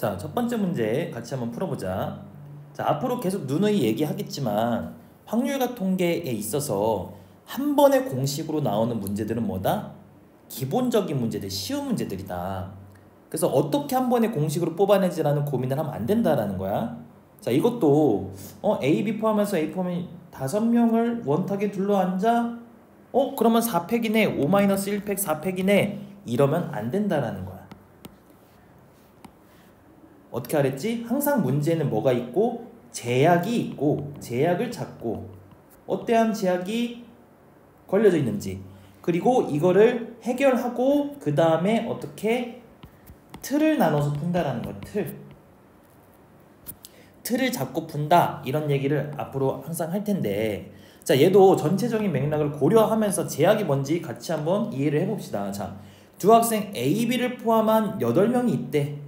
자, 첫 번째 문제 같이 한번 풀어보자. 자, 앞으로 계속 누누이 얘기하겠지만 확률과 통계에 있어서 한 번의 공식으로 나오는 문제들은 뭐다? 기본적인 문제들, 쉬운 문제들이다. 그래서 어떻게 한 번의 공식으로 뽑아내지라는 고민을 하면 안 된다라는 거야. 자, 이것도 A, B 포함해서 A 포함이 5명을 원탁에 둘러앉아? 그러면 4팩이네. 5-1팩 4팩이네. 이러면 안 된다라는 거야. 어떻게 하랬지? 항상 문제는 뭐가 있고 제약이 있고 제약을 찾고 어떠한 제약이 걸려져 있는지 그리고 이거를 해결하고 그 다음에 어떻게 틀을 나눠서 푼다라는 거야. 틀을 잡고 푼다 이런 얘기를 앞으로 항상 할 텐데 자 얘도 전체적인 맥락을 고려하면서 제약이 뭔지 같이 한번 이해를 해봅시다. 자, 두 학생 A, B를 포함한 8명이 있대.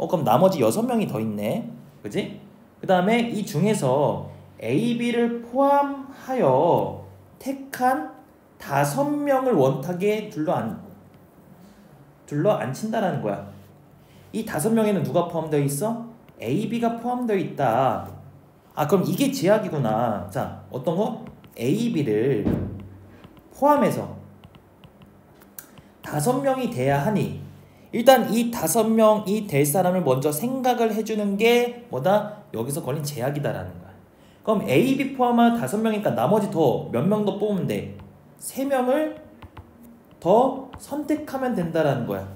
그럼 나머지 6명이 더 있네. 그지? 그 다음에 이 중에서 A, B를 포함하여 택한 5명을 원탁에 둘러앉힌다라는 거야. 이 5명에는 누가 포함되어 있어? A, B가 포함되어 있다. 그럼 이게 제약이구나. 자, 어떤 거? A, B를 포함해서 5명이 돼야 하니 일단 이 5명이 될 사람을 먼저 생각을 해주는 게 뭐다? 여기서 걸린 제약이다라는 거야. 그럼 A, B 포함한 5명이니까 나머지 더 몇 명 더 뽑으면 돼? 3명을 더 선택하면 된다라는 거야.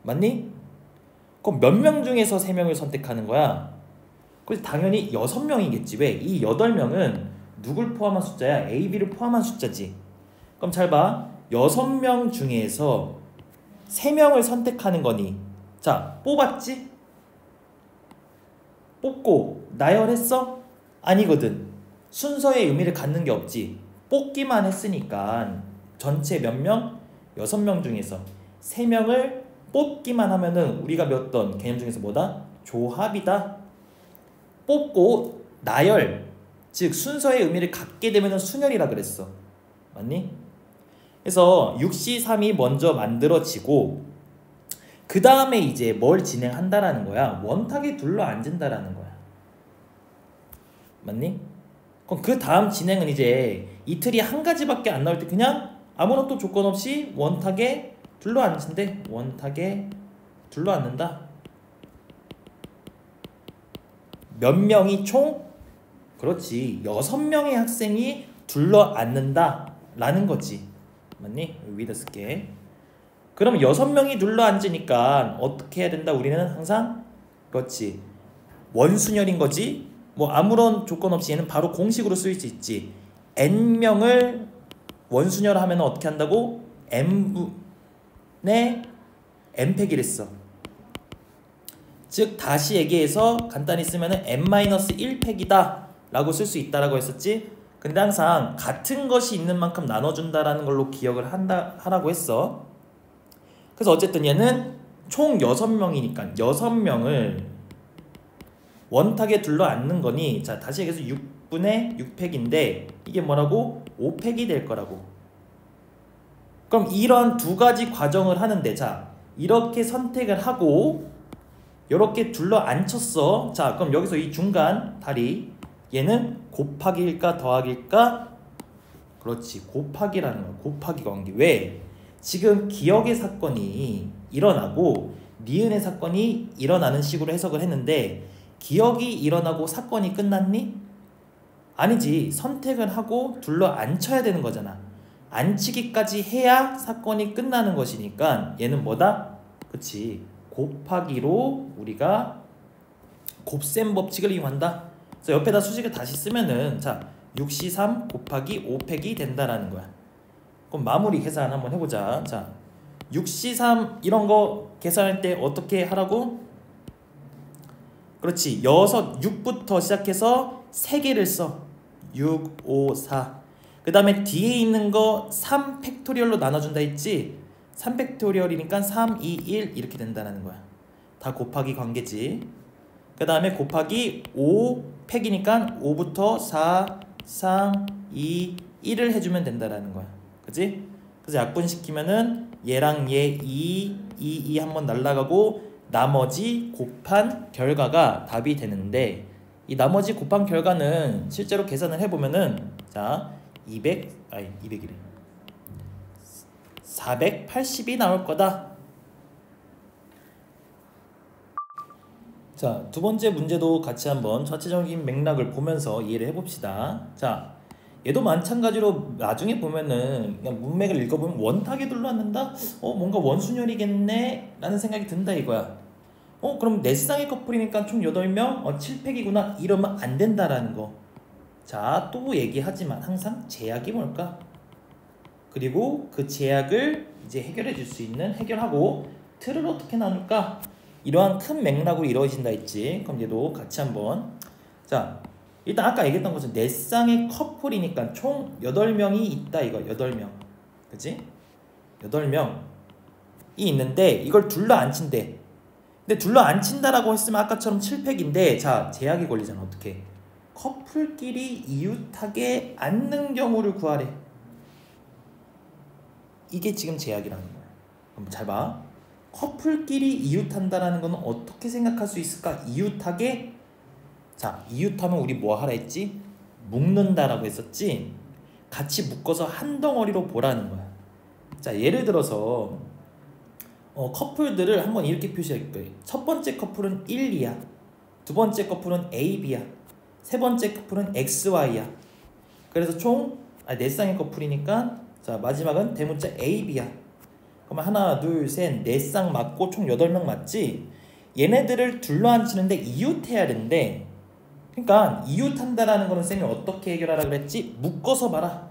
맞니? 그럼 몇 명 중에서 3명을 선택하는 거야? 그래서 당연히 6명이겠지. 왜? 이 8명은 누굴 포함한 숫자야? A, B를 포함한 숫자지. 그럼 잘 봐. 6명 중에서 3명을 선택하는 거니 자 뽑았지? 뽑고 나열했어? 아니거든. 순서의 의미를 갖는 게 없지. 뽑기만 했으니까 전체 몇 명? 6명 중에서 3명을 뽑기만 하면은 우리가 배웠던 개념 중에서 뭐다? 조합이다. 뽑고 나열 즉 순서의 의미를 갖게 되면은 순열이라 그랬어. 맞니? 그래서 6시 3이 먼저 만들어지고 그 다음에 이제 뭘 진행한다라는 거야. 원탁에 둘러앉은다라는 거야. 맞니? 그럼 그 다음 진행은 이제 이틀이 한 가지밖에 안 나올 때 그냥 아무런 또 조건 없이 원탁에 둘러앉는데 원탁에 둘러앉는다. 몇 명이 총? 그렇지. 6명의 학생이 둘러앉는다 라는 거지. 맞니? 위에다 쓸게. 그럼 6명이 둘러앉으니까 어떻게 해야 된다? 우리는 항상 그렇지. 원순열인 거지. 뭐 아무런 조건 없이 얘는 바로 공식으로 쓰일 수 있지. n명을 원순열하면 어떻게 한다고? n분의 n팩이랬어. 즉 다시 얘기해서 간단히 쓰면 n-1팩이다 라고 쓸 수 있다라고 했었지. 근데 항상 같은 것이 있는 만큼 나눠준다라는 걸로 기억을 하라고 했어. 그래서 어쨌든 얘는 총 6명이니까 6명을 원탁에 둘러앉는 거니 자 다시 얘기해서 6분의 6팩인데 이게 뭐라고? 5팩이 될 거라고. 그럼 이런 두 가지 과정을 하는데 자 이렇게 선택을 하고 이렇게 둘러앉혔어. 자 그럼 여기서 이 중간 다리 얘는 곱하기일까 더하기일까? 그렇지. 곱하기라는 거야. 곱하기 관계. 왜? 지금 기억의 사건이 일어나고 니은의 사건이 일어나는 식으로 해석을 했는데 기억이 일어나고 사건이 끝났니? 아니지. 선택을 하고 둘러앉혀야 되는 거잖아. 앉히기까지 해야 사건이 끝나는 것이니까 얘는 뭐다? 그치. 곱하기로 우리가 곱셈 법칙을 이용한다. 그래서 옆에다 수식을 다시 쓰면은 자 6C3 곱하기 5팩이 된다라는 거야. 그럼 마무리 계산 한번 해보자. 자 6C3 이런 거 계산할 때 어떻게 하라고? 그렇지. 6부터 시작해서 3개를 써. 6, 5, 4. 그 다음에 뒤에 있는 거 3 팩토리얼로 나눠준다 했지. 3 팩토리얼이니까 3, 2, 1 이렇게 된다는 거야. 다 곱하기 관계지. 그 다음에 곱하기 5 팩이니까 5부터 4, 3, 2, 1을 해주면 된다라는 거야. 그치? 그래서 약분시키면은 얘랑 얘 2, 2, 2 한번 날라가고 나머지 곱한 결과가 답이 되는데 이 나머지 곱한 결과는 실제로 계산을 해보면은 자 200이래 480이 나올 거다. 자, 두 번째 문제도 같이 한번 전체적인 맥락을 보면서 이해를 해봅시다. 자, 얘도 마찬가지로 나중에 보면은 그냥 문맥을 읽어보면 원탁에 둘러앉는다? 뭔가 원순열이겠네? 라는 생각이 든다 이거야. 그럼 네 쌍의 커플이니까 총 8명? 7팩이구나. 이러면 안 된다라는 거. 자, 또 얘기하지만 항상 제약이 뭘까? 그리고 그 제약을 이제 해결해 줄 수 있는 해결하고 틀을 어떻게 나눌까? 이러한 큰 맥락으로 이루어진다 했지. 그럼 얘도 같이 한번. 자, 일단 아까 얘기했던 것은 네 쌍의 커플이니까 총 8명이 있다 이거. 8명. 그치? 8명이 있는데 이걸 둘러 앉힌대. 근데 둘러 앉힌다라고 했으면 아까처럼 7팩인데 자, 제약이 걸리잖아. 어떻게? 커플끼리 이웃하게 앉는 경우를 구하래. 이게 지금 제약이라는 거야. 한번 잘 봐. 커플끼리 이웃한다라는 건 어떻게 생각할 수 있을까? 이웃하게. 자, 이웃하면 우리 뭐 하라 했지? 묶는다라고 했었지? 같이 묶어서 한 덩어리로 보라는 거야. 자, 예를 들어서 커플들을 한번 이렇게 표시할 거예요. 첫 번째 커플은 1, 2야. 두 번째 커플은 A, B야. 세 번째 커플은 X, Y야. 그래서 총 네 쌍의 커플이니까 자, 마지막은 대문자 A, B야. 그럼 하나, 둘, 셋, 네 쌍 맞고 총 8명 맞지? 얘네들을 둘러앉히는데 이웃해야 되는데 그러니까 이웃한다라는 거는 쌤이 어떻게 해결하라 그랬지? 묶어서 봐라.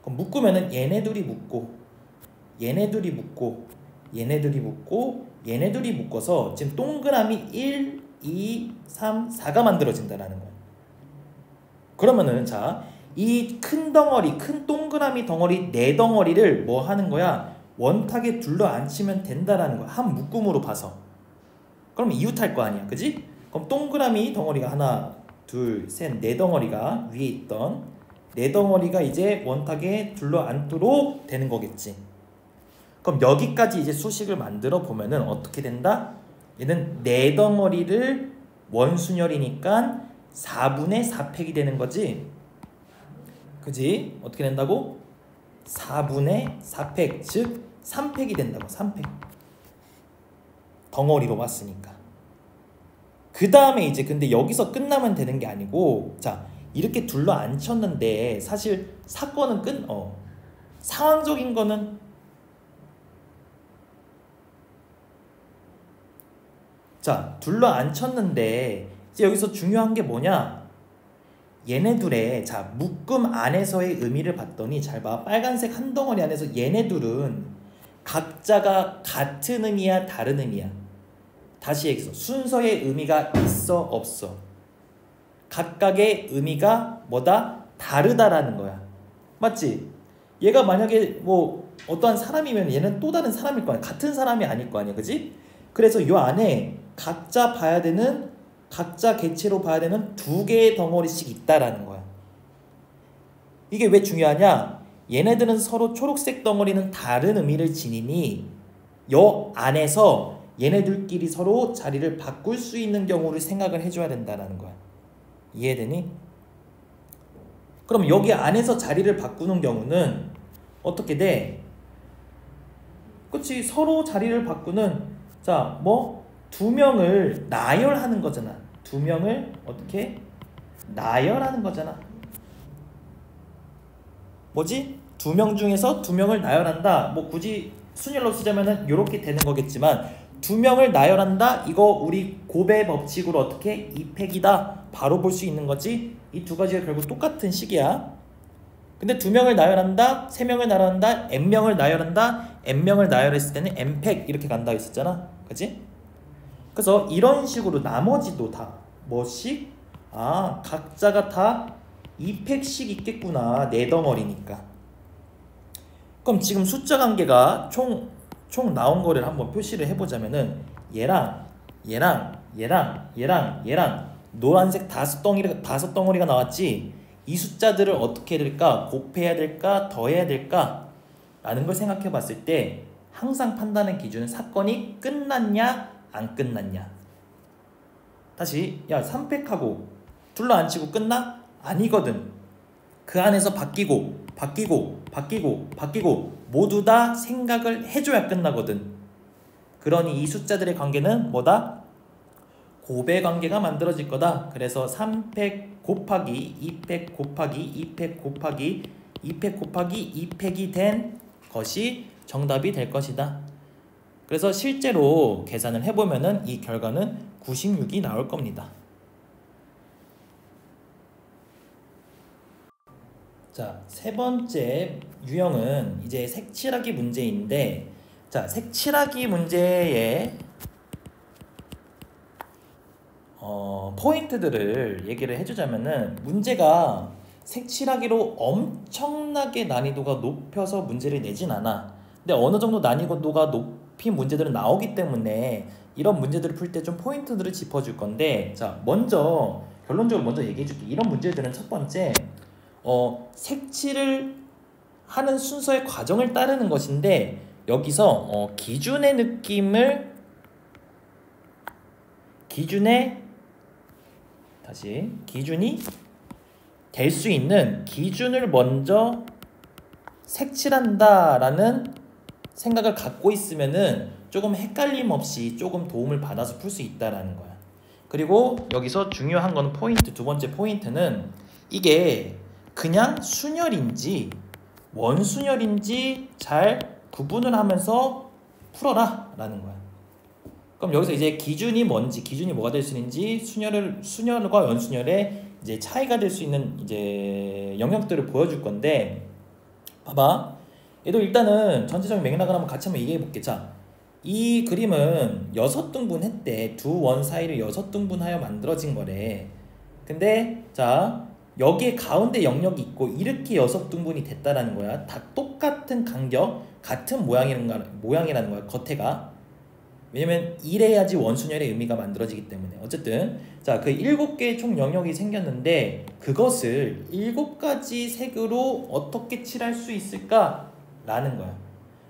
그럼 묶으면은 얘네들이 묶고 얘네들이 묶고 얘네들이 묶고 얘네들이 묶어서 지금 동그라미 1, 2, 3, 4가 만들어진다라는 거야. 그러면은 자, 이 큰 덩어리, 큰 동그라미 덩어리 4덩어리를 뭐 하는 거야? 원탁에 둘러 앉히면 된다라는 거야. 한 묶음으로 봐서. 그럼 이웃할 거 아니야. 그지? 그럼 동그라미 덩어리가 하나, 둘, 셋, 4덩어리가 위에 있던 4덩어리가 이제 원탁에 둘러 앉도록 되는 거겠지. 그럼 여기까지 이제 수식을 만들어 보면은 어떻게 된다? 얘는 4덩어리를 원순열이니까 4분의 4팩이 되는 거지. 그지? 어떻게 된다고? 4분의 4팩, 즉 3팩이 된다고. 3팩. 덩어리로 봤으니까. 그 다음에 이제 근데 여기서 끝나면 되는 게 아니고 자, 이렇게 둘러 앉혔는데 사실 사건은 상황적인 거는 자, 둘러 앉혔는데 이제 여기서 중요한 게 뭐냐? 얘네들의 자, 묶음 안에서의 의미를 봤더니 잘 봐. 빨간색 한 덩어리 안에서 얘네들은 각자가 같은 의미야, 다른 의미야? 다시 얘기해서 순서의 의미가 있어, 없어? 각각의 의미가 뭐다? 다르다라는 거야. 맞지? 얘가 만약에 뭐 어떠한 사람이면 얘는 또 다른 사람일 거 아니야. 같은 사람이 아닐 거 아니야. 그지? 그래서 요 안에 각자 봐야 되는 각자 개체로 봐야 되는 2개의 덩어리씩 있다라는 거야. 이게 왜 중요하냐? 얘네들은 서로 초록색 덩어리는 다른 의미를 지니니 요 안에서 얘네들끼리 서로 자리를 바꿀 수 있는 경우를 생각을 해줘야 된다는 거야. 이해되니? 그럼 여기 안에서 자리를 바꾸는 경우는 어떻게 돼? 그치? 서로 자리를 바꾸는 자, 뭐 2명을 나열하는 거잖아. 2명을 어떻게? 나열하는 거잖아. 뭐지? 2명 중에서 2명을 나열한다. 뭐 굳이 순열로 쓰자면은 이렇게 되는 거겠지만 2명을 나열한다. 이거 우리 곱의 법칙으로 어떻게? 2팩이다. 바로 볼 수 있는 거지. 이 두 가지가 결국 똑같은 식이야. 근데 2명을 나열한다. 3명을 나열한다. n명을 나열한다. n명을 나열했을 때는 n팩 이렇게 간다고 했었잖아. 그치? 그래서 이런 식으로 나머지도 다 뭐씩? 각자가 다 2팩씩 있겠구나. 4덩어리니까. 그럼 지금 숫자 관계가 총 나온 거를 한번 표시를 해보자면은 얘랑 노란색 5덩어리가 나왔지. 이 숫자들을 어떻게 해야 될까? 곱해야 될까? 더해야 될까? 라는 걸 생각해 봤을 때 항상 판단의 기준은 사건이 끝났냐 안 끝났냐? 다시 야 3팩하고 둘러앉히고 끝나? 아니거든. 그 안에서 바뀌고 모두 다 생각을 해줘야 끝나거든. 그러니 이 숫자들의 관계는 뭐다? 고배 관계가 만들어질 거다. 그래서 3팩 곱하기 2팩 곱하기 2팩 곱하기 2팩 곱하기 2팩이 된 것이 정답이 될 것이다. 그래서 실제로 계산을 해보면은 이 결과는 96이 나올 겁니다. 자, 세 번째 유형은 이제 색칠하기 문제인데, 자, 색칠하기 문제의 포인트들을 얘기를 해주자면은, 문제가 색칠하기로 엄청나게 난이도가 높여서 문제를 내진 않아. 근데 어느 정도 난이도가 높인 문제들은 나오기 때문에 이런 문제들을 풀 때 좀 포인트들을 짚어줄 건데, 자, 결론적으로 먼저 얘기해줄게. 이런 문제들은 첫 번째, 색칠을 하는 순서의 과정을 따르는 것인데, 여기서 기준의 기준이 될 수 있는 기준을 먼저 색칠한다라는 생각을 갖고 있으면은 조금 헷갈림 없이 조금 도움을 받아서 풀 수 있다라는 거야. 그리고 여기서 중요한 건 두 번째 포인트는 이게 그냥 순열인지 원순열인지 잘 구분을 하면서 풀어라 라는 거야. 그럼 여기서 이제 기준이 뭐가 될 수 있는지, 순열과 원순열의 이제 차이가 될 수 있는 이제 영역들을 보여줄 건데, 봐봐. 얘도 일단은 전체적인 맥락을 한번 같이 얘기해 볼게. 자, 이 그림은 6등분 했대. 두 원 사이를 6등분하여 만들어진 거래. 근데 자, 여기에 가운데 영역이 있고 이렇게 6등분이 됐다라는 거야. 다 똑같은 간격, 같은 모양이라는 거야, 겉에가. 왜냐면 이래야지 원순열의 의미가 만들어지기 때문에. 어쨌든 자, 그 7개의 총 영역이 생겼는데 그것을 7가지 색으로 어떻게 칠할 수 있을까? 라는 거야.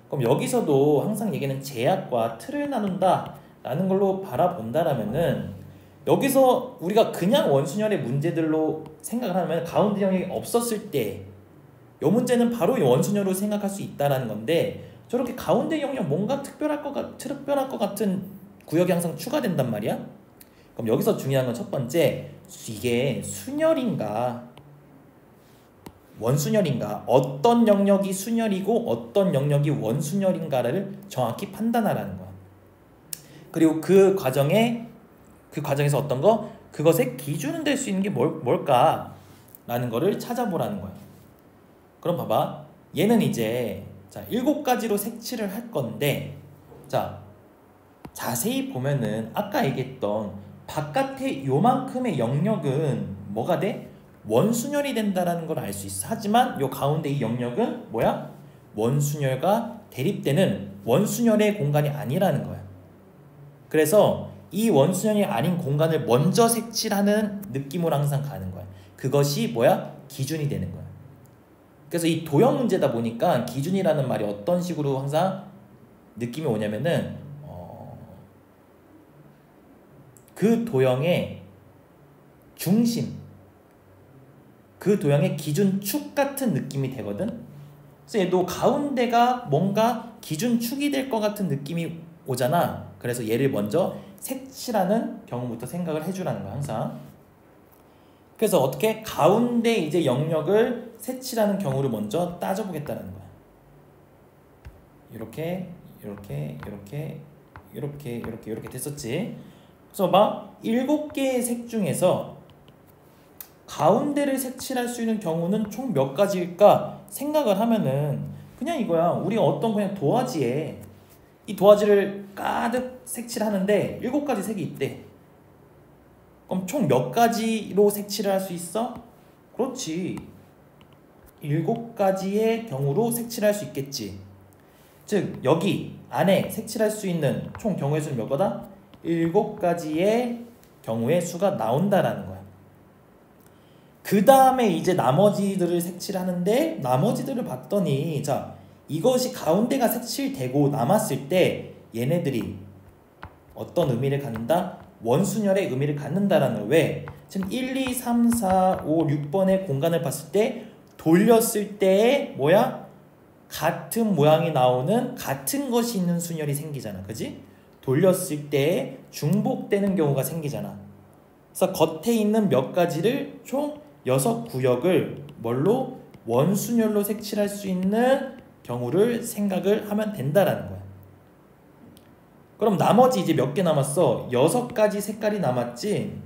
그럼 여기서도 항상 얘기는 제약과 틀을 나눈다 라는 걸로 바라본다라면은, 여기서 우리가 그냥 원순열의 문제들로 생각을 하면 가운데 영역이 없었을 때 이 문제는 바로 원순열로 생각할 수 있다라는 건데, 저렇게 가운데 영역 뭔가 특별할 것 같은 구역이 항상 추가된단 말이야. 그럼 여기서 중요한 건 첫 번째, 이게 순열인가 원순열인가, 어떤 영역이 순열이고 어떤 영역이 원순열인가를 정확히 판단하라는 거야. 그리고 그 과정에서 어떤 거, 그것의 기준은 될 수 있는 게 뭘까 라는 거를 찾아보라는 거야. 그럼 봐봐, 얘는 이제 자 7가지로 색칠을 할 건데, 자 자세히 보면은 아까 얘기했던 바깥에 요만큼의 영역은 뭐가 돼? 원순열이 된다라는 걸 알 수 있어. 하지만 요 가운데 이 영역은 뭐야? 원순열과 대립되는 원순열의 공간이 아니라는 거야. 그래서 이 원순열이 아닌 공간을 먼저 색칠하는 느낌으로 항상 가는 거야. 그것이 뭐야? 기준이 되는 거야. 그래서 이 도형 문제다 보니까 기준이라는 말이 어떤 식으로 항상 느낌이 오냐면은 그 도형의 중심, 그 도형의 기준축 같은 느낌이 되거든. 그래서 얘도 가운데가 뭔가 기준축이 될 것 같은 느낌이 오잖아. 그래서 얘를 먼저 색칠하는 경우부터 생각을 해주라는 거야, 항상. 그래서 어떻게 가운데 이제 영역을 색칠하는 경우를 먼저 따져보겠다는 거야. 이렇게 됐었지. 그래서 막 7개의 색 중에서 가운데를 색칠할 수 있는 경우는 총 몇 가지일까 생각을 하면은 그냥 이거야. 우리가 어떤 그냥 도화지에 이 도화지를 가득 색칠하는데 7가지 색이 있대. 그럼 총 몇 가지로 색칠을 할 수 있어? 그렇지, 7가지의 경우로 색칠할 수 있겠지. 즉 여기 안에 색칠할 수 있는 총 경우의 수는 몇 거다? 7가지의 경우의 수가 나온다라는 거야. 그 다음에 이제 나머지들을 색칠하는데, 나머지들을 봤더니 자 이것이 가운데가 색칠되고 남았을 때 얘네들이 어떤 의미를 갖는다? 원순열의 의미를 갖는다라는. 왜? 지금 1, 2, 3, 4, 5, 6번의 공간을 봤을 때 돌렸을 때에 뭐야? 같은 모양이 나오는 같은 것이 있는 순열이 생기잖아. 그지? 돌렸을 때에 중복되는 경우가 생기잖아. 그래서 겉에 있는 몇 가지를 총 6구역을 뭘로? 원순열로 색칠할 수 있는 경우를 생각을 하면 된다라는 거야. 그럼 나머지 이제 몇 개 남았어? 6가지 색깔이 남았지?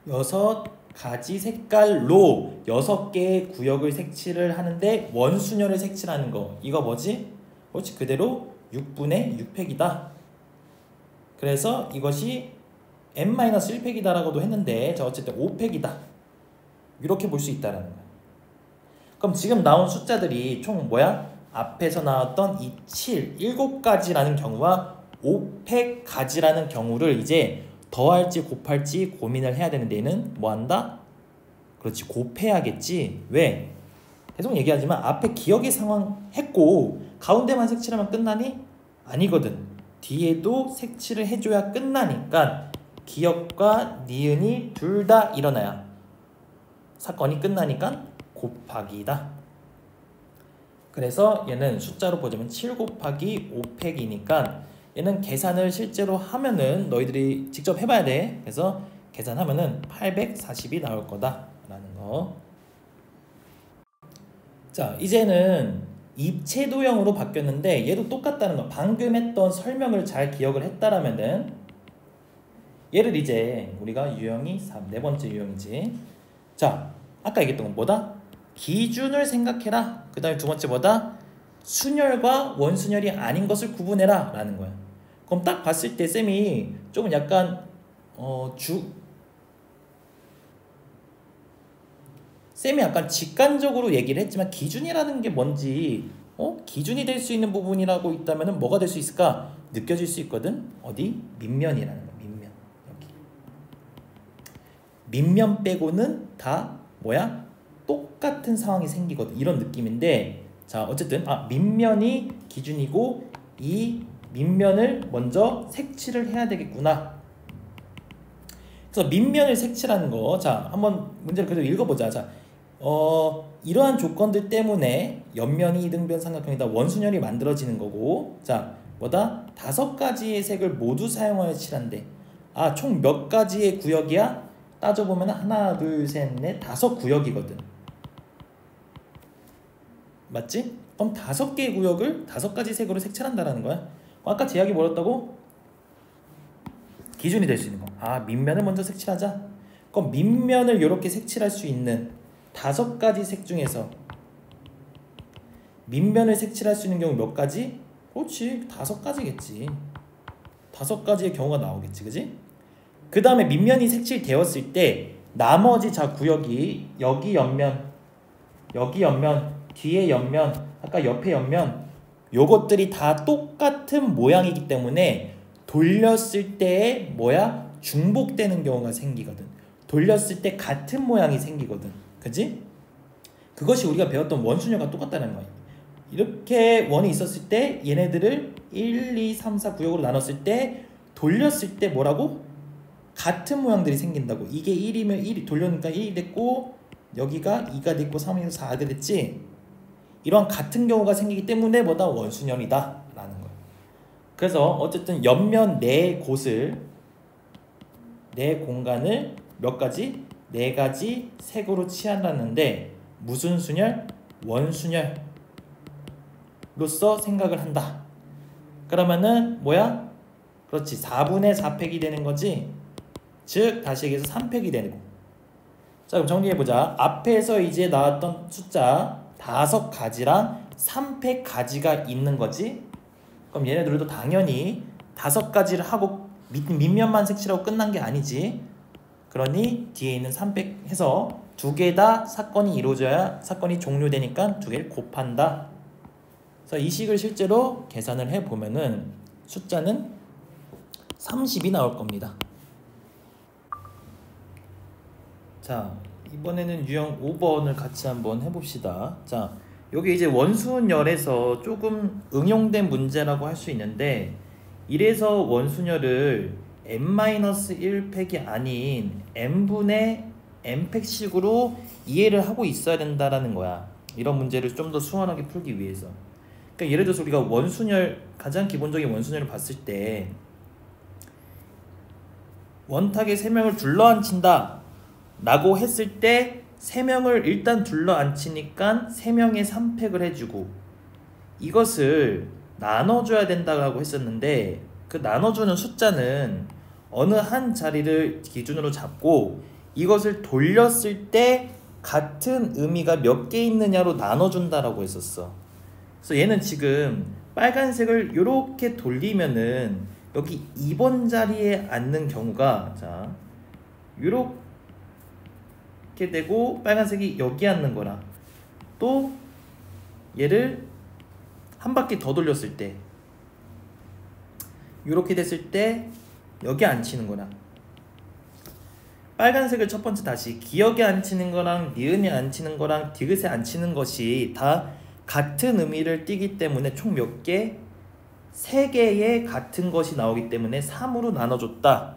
6가지 색깔로 6개의 구역을 색칠을 하는데 원순열을 색칠하는 거. 이거 뭐지? 그렇지, 그대로 6분의 6팩이다. 그래서 이것이 n-1팩이다 라고도 했는데 자 어쨌든 5팩이다. 이렇게 볼 수 있다는 거야. 그럼 지금 나온 숫자들이 총 뭐야? 앞에서 나왔던 이 7, 7가지라는 경우와 5팩 가지라는 경우를 이제 더할지 곱할지 고민을 해야 되는데 얘는 뭐 한다? 그렇지, 곱해야겠지. 왜? 계속 얘기하지만 앞에 기억의 상황 했고 가운데만 색칠하면 끝나니? 아니거든. 뒤에도 색칠을 해줘야 끝나니까 기억과 니은이 둘 다 일어나야 사건이 끝나니까 곱하기다. 그래서 얘는 숫자로 보자면 7 곱하기 5팩이니까 얘는 계산을 실제로 하면은 너희들이 직접 해봐야 돼. 그래서 계산하면은 840이 나올 거다 라는 거. 자, 이제는 입체도형으로 바뀌었는데 얘도 똑같다는 거. 방금 했던 설명을 잘 기억을 했다라면은 얘를 이제 우리가 유형이 3, 네 번째 유형이지. 자, 아까 얘기했던 건 뭐다? 기준을 생각해라. 그 다음에 두 번째 뭐다? 순열과 원순열이 아닌 것을 구분해라 라는 거야. 그럼 딱 봤을 때 쌤이 조금 약간 쌤이 약간 직관적으로 얘기를 했지만 기준이라는 게 뭔지 기준이 될 수 있는 부분이라고 있다면 뭐가 될 수 있을까? 느껴질 수 있거든. 어디? 밑면이라는 거야. 밑면. 여기. 밑면 빼고는 다 뭐야? 똑같은 상황이 생기거든. 이런 느낌인데 자 어쨌든 밑면이 기준이고 이 밑면을 먼저 색칠을 해야 되겠구나. 그래서 밑면을 색칠하는 거, 자 한번 문제를 그대로 읽어보자. 자 이러한 조건들 때문에 옆면이 이등변 삼각형이다. 원순열이 만들어지는 거고, 자 뭐다? 5가지의 색을 모두 사용하여 칠한대. 총 몇 가지의 구역이야? 따져보면 하나, 둘, 셋, 넷, 5구역이거든. 맞지? 그럼 5개의 구역을 5가지 색으로 색칠한다라는 거야. 아까 제약이 뭐였다고? 기준이 될 수 있는 거. 밑면을 먼저 색칠하자. 그럼 밑면을 이렇게 색칠할 수 있는 5가지 색 중에서 밑면을 색칠할 수 있는 경우 몇 가지? 그렇지, 5가지겠지. 5가지의 경우가 나오겠지, 그지? 그 다음에 밑면이 색칠되었을 때 나머지 구역이 여기 옆면, 여기 옆면, 뒤에 옆면, 아까 옆에 옆면, 요것들이 다 똑같은 모양이기 때문에 돌렸을 때에 뭐야? 중복되는 경우가 생기거든. 돌렸을 때 같은 모양이 생기거든. 그지? 그것이 우리가 배웠던 원순열과 똑같다는 거야. 이렇게 원이 있었을 때 얘네들을 1, 2, 3, 4 구역으로 나눴을 때 돌렸을 때 뭐라고? 같은 모양들이 생긴다고. 이게 1이면 1이 돌려니까 1이 됐고 여기가 2가 됐고 3이면 4가 됐지. 이러한 같은 경우가 생기기 때문에 뭐다? 원순열이다 라는 거예요. 그래서 어쨌든 옆면 네 곳을, 네 공간을 몇 가지? 4가지 색으로 칠한다는데 무슨 순열? 원순열로서 생각을 한다. 그러면은 뭐야? 그렇지, 4분의 4팩이 되는 거지. 즉 다시 얘기해서 3팩이 되는 거. 자, 그럼 정리해보자. 앞에서 이제 나왔던 숫자 5가지랑 3팩 가지가 있는 거지. 그럼 얘네들도 당연히 5가지를 하고 밑면만 색칠하고 끝난 게 아니지. 그러니 뒤에 있는 3팩 해서 2개 다 사건이 이루어져야 사건이 종료되니까 2개를 곱한다. 그래서 이 식을 실제로 계산을 해보면은 숫자는 30이 나올 겁니다. 자, 이번에는 유형 5번을 같이 한번 해봅시다. 자, 여기 이제 원순열에서 조금 응용된 문제라고 할 수 있는데 이래서 원순열을 n-1 팩이 아닌 n분의 n팩식으로 이해를 하고 있어야 된다라는 거야. 이런 문제를 좀 더 수월하게 풀기 위해서. 그러니까 예를 들어서 우리가 원순열, 가장 기본적인 원순열을 봤을 때 원탁에 3명을 둘러앉힌다 라고 했을 때 3명을 일단 둘러앉히니까 3명의 3팩을 해주고 이것을 나눠줘야 된다고 했었는데, 그 나눠주는 숫자는 어느 한 자리를 기준으로 잡고 이것을 돌렸을 때 같은 의미가 몇 개 있느냐로 나눠준다라고 했었어. 그래서 얘는 지금 빨간색을 이렇게 돌리면은 여기 2번 자리에 앉는 경우가, 자, 이렇게 되고 빨간색이 여기 앉는 거라, 또 얘를 한 바퀴 더 돌렸을 때 이렇게 됐을 때 여기 앉히는 거라. 빨간색을 첫 번째 다시 기역에 앉히는 거랑 니은에 앉히는 거랑 디귿에 앉히는 것이 다 같은 의미를 띠기 때문에 총 몇 개? 3개의 같은 것이 나오기 때문에 3으로 나눠줬다.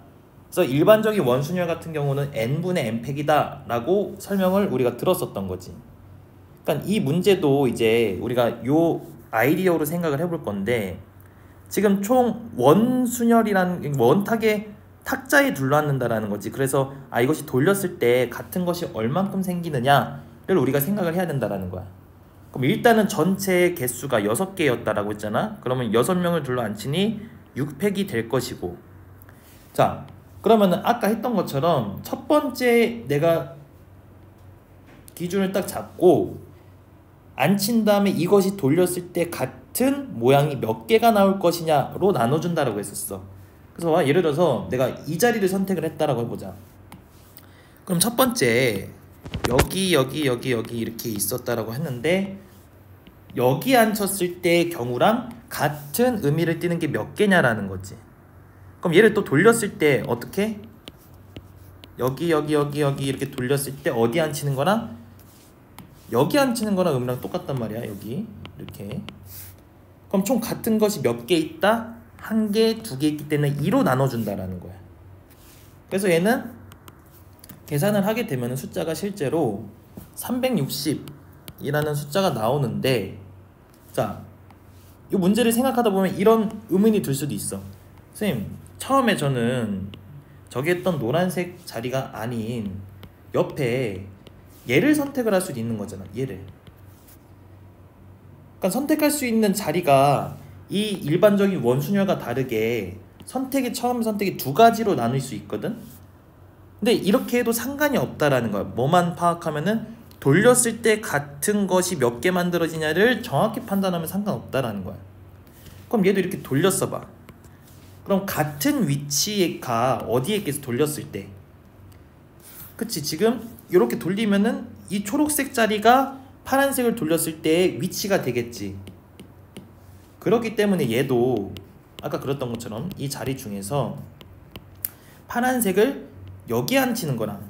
그래서 일반적인 원순열 같은 경우는 n분의 n팩이다 라고 설명을 우리가 들었었던 거지. 그러니까 이 문제도 이제 우리가 요 아이디어로 생각을 해볼 건데, 지금 총 원순열이라는 원탁에 탁자에 둘러앉는다라는 거지. 그래서 이것이 돌렸을 때 같은 것이 얼만큼 생기느냐를 우리가 생각을 해야 된다라는 거야. 그럼 일단은 전체 개수가 6개였다라고 했잖아. 그러면 6명을 둘러앉히니 6팩이 될 것이고, 자, 그러면은 아까 했던 것처럼 첫 번째 내가 기준을 딱 잡고 앉힌 다음에 이것이 돌렸을 때 같은 모양이 몇 개가 나올 것이냐로 나눠준다라고 했었어. 그래서 예를 들어서 내가 이 자리를 선택을 했다라고 해보자. 그럼 첫 번째 여기 이렇게 있었다라고 했는데, 여기 앉혔을 때의 경우랑 같은 의미를 띠는 게 몇 개냐라는 거지. 그럼 얘를 또 돌렸을 때 어떻게? 여기 이렇게 돌렸을 때 어디 앉히는 거랑 여기 앉히는 거랑 의미랑 똑같단 말이야. 여기 이렇게. 그럼 총 같은 것이 몇 개 있다? 1개, 2개 있기 때문에 2로 나눠준다라는 거야. 그래서 얘는 계산을 하게 되면 숫자가 실제로 360이라는 숫자가 나오는데, 자, 이 문제를 생각하다 보면 이런 의문이 들 수도 있어. 선생님, 처음에 저는 저기 했던 노란색 자리가 아닌 옆에 얘를 선택을 할 수도 있는 거잖아. 얘를. 그러니까 선택할 수 있는 자리가 이 일반적인 원순열과 다르게 처음 선택이 2가지로 나눌 수 있거든. 근데 이렇게 해도 상관이 없다라는 거야. 뭐만 파악하면은 돌렸을 때 같은 것이 몇 개 만들어지냐를 정확히 판단하면 상관없다라는 거야. 그럼 얘도 이렇게 돌렸어 봐. 그럼 같은 위치가 어디에 있겠어? 돌렸을 때. 그치? 지금 이렇게 돌리면은 이 초록색 자리가 파란색을 돌렸을 때의 위치가 되겠지. 그렇기 때문에 얘도 아까 그랬던 것처럼 이 자리 중에서 파란색을 여기 앉히는 거랑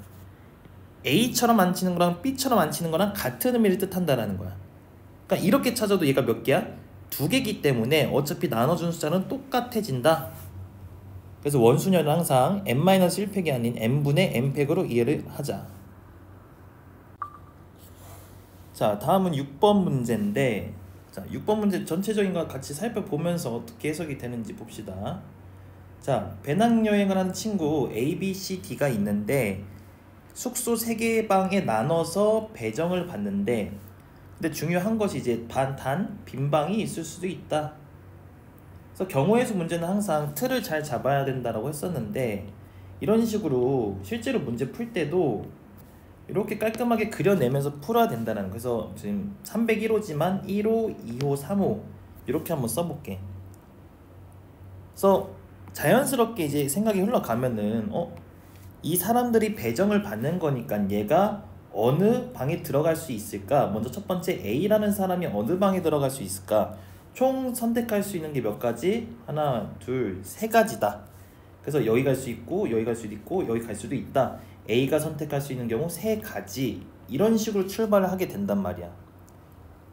A처럼 앉히는 거랑 B처럼 앉히는 거랑 같은 의미를 뜻한다라는 거야. 그러니까 이렇게 찾아도 얘가 몇 개야? 2개이기 때문에 어차피 나눠준 숫자는 똑같아진다. 그래서 원순열은 항상 n-1팩이 아닌 n분의 n팩으로 이해를 하자. 자, 다음은 6번 문제인데, 자, 6번 문제 전체적인 거 같이 살펴보면서 어떻게 해석이 되는지 봅시다. 자, 배낭여행을 하는 친구 A, B, C, D가 있는데 숙소 3개의 방에 나눠서 배정을 받는데, 근데 중요한 것이 이제 단 빈방이 있을 수도 있다. 그래서 경우의 수 문제는 항상 틀을 잘 잡아야 된다라고 했었는데, 이런 식으로 실제로 문제 풀 때도 이렇게 깔끔하게 그려내면서 풀어야 된다는. 그래서 지금 301호지만 1호, 2호, 3호 이렇게 한번 써볼게. 그래서 자연스럽게 이제 생각이 흘러가면은 이 사람들이 배정을 받는 거니까 얘가 어느 방에 들어갈 수 있을까? 먼저 첫 번째 A라는 사람이 어느 방에 들어갈 수 있을까? 총 선택할 수 있는 게 몇 가지? 하나, 둘, 3가지다. 그래서 여기 갈 수 있고 여기 갈 수도 있고 여기 갈 수도 있다. A가 선택할 수 있는 경우 3가지. 이런 식으로 출발을 하게 된단 말이야.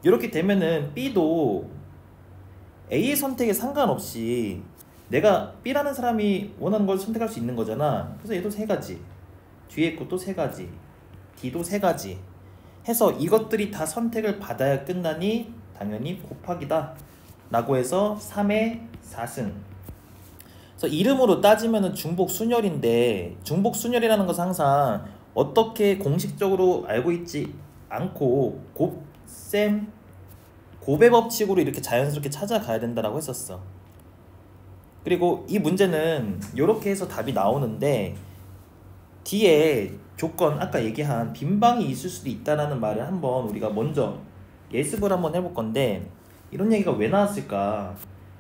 이렇게 되면은 B도 A의 선택에 상관없이 내가 B라는 사람이 원하는 걸 선택할 수 있는 거잖아. 그래서 얘도 세 가지, 뒤에 것도 세 가지, D도 세 가지 해서 이것들이 다 선택을 받아야 끝나니 당연히 곱하기다 라고 해서 3의 4승. 그래서 이름으로 따지면은 중복순열인데, 중복순열이라는 것은 항상 어떻게 공식적으로 알고 있지 않고 곱의 법칙으로 이렇게 자연스럽게 찾아가야 된다라고 했었어. 그리고 이 문제는 이렇게 해서 답이 나오는데 뒤에 조건, 아까 얘기한 빈방이 있을 수도 있다라는 말을 한번 우리가 먼저 예습을 한번 해볼 건데, 이런 얘기가 왜 나왔을까?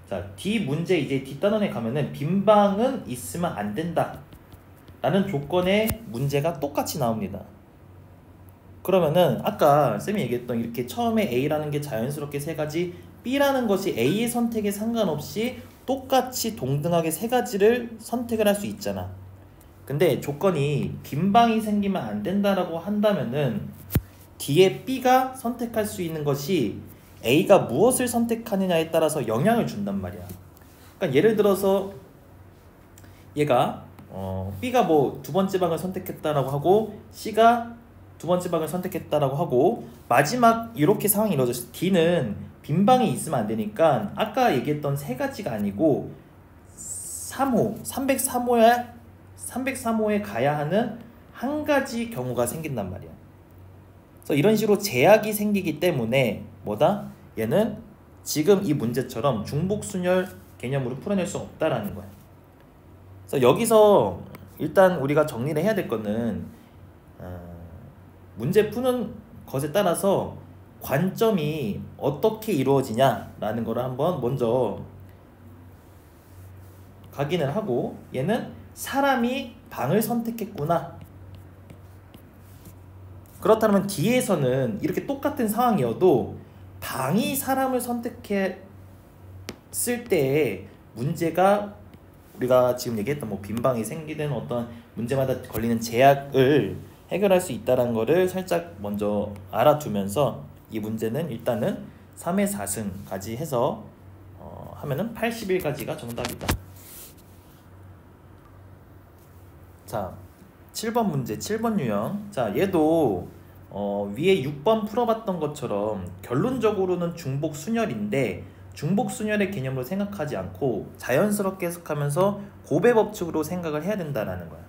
자, D 문제 이제 뒷단원에 가면은 빈방은 있으면 안 된다 라는 조건의 문제가 똑같이 나옵니다. 그러면은 아까 쌤이 얘기했던 이렇게 처음에 A라는 게 자연스럽게 세 가지, B라는 것이 A의 선택에 상관없이 똑같이 동등하게 세 가지를 선택을 할 수 있잖아. 근데 조건이 빈방이 생기면 안 된다라고 한다면은 뒤에 B가 선택할 수 있는 것이 A가 무엇을 선택하느냐에 따라서 영향을 준단 말이야. 그러니까 예를 들어서 얘가 B가 뭐 두 번째 방을 선택했다라고 하고 C가 두 번째 방을 선택했다라고 하고 마지막 이렇게 상황이 이루어졌을 때 D는 빈방이 있으면 안 되니까 아까 얘기했던 세 가지가 아니고 303호에 가야 하는 한 가지 경우가 생긴단 말이야. 그래서 이런 식으로 제약이 생기기 때문에 뭐다? 얘는 지금 이 문제처럼 중복순열 개념으로 풀어낼 수 없다라는 거야. 그래서 여기서 일단 우리가 정리를 해야 될 거는 문제 푸는 것에 따라서 관점이 어떻게 이루어지냐라는 거를 한번 먼저 확인을 하고, 얘는 사람이 방을 선택했구나. 그렇다면 뒤에서는 이렇게 똑같은 상황이어도 방이 사람을 선택했을 때의 문제가 우리가 지금 얘기했던 뭐 빈방이 생기는 어떤 문제마다 걸리는 제약을 해결할 수 있다는 거를 살짝 먼저 알아두면서 이 문제는 일단은 3의 4승까지 해서 하면은 81가지가 정답이다. 자, 7번 문제, 7번 유형. 자, 얘도 위에 6번 풀어봤던 것처럼 결론적으로는 중복순열인데 중복순열의 개념으로 생각하지 않고 자연스럽게 해석하면서 곱의 법칙으로 생각을 해야 된다는 거야.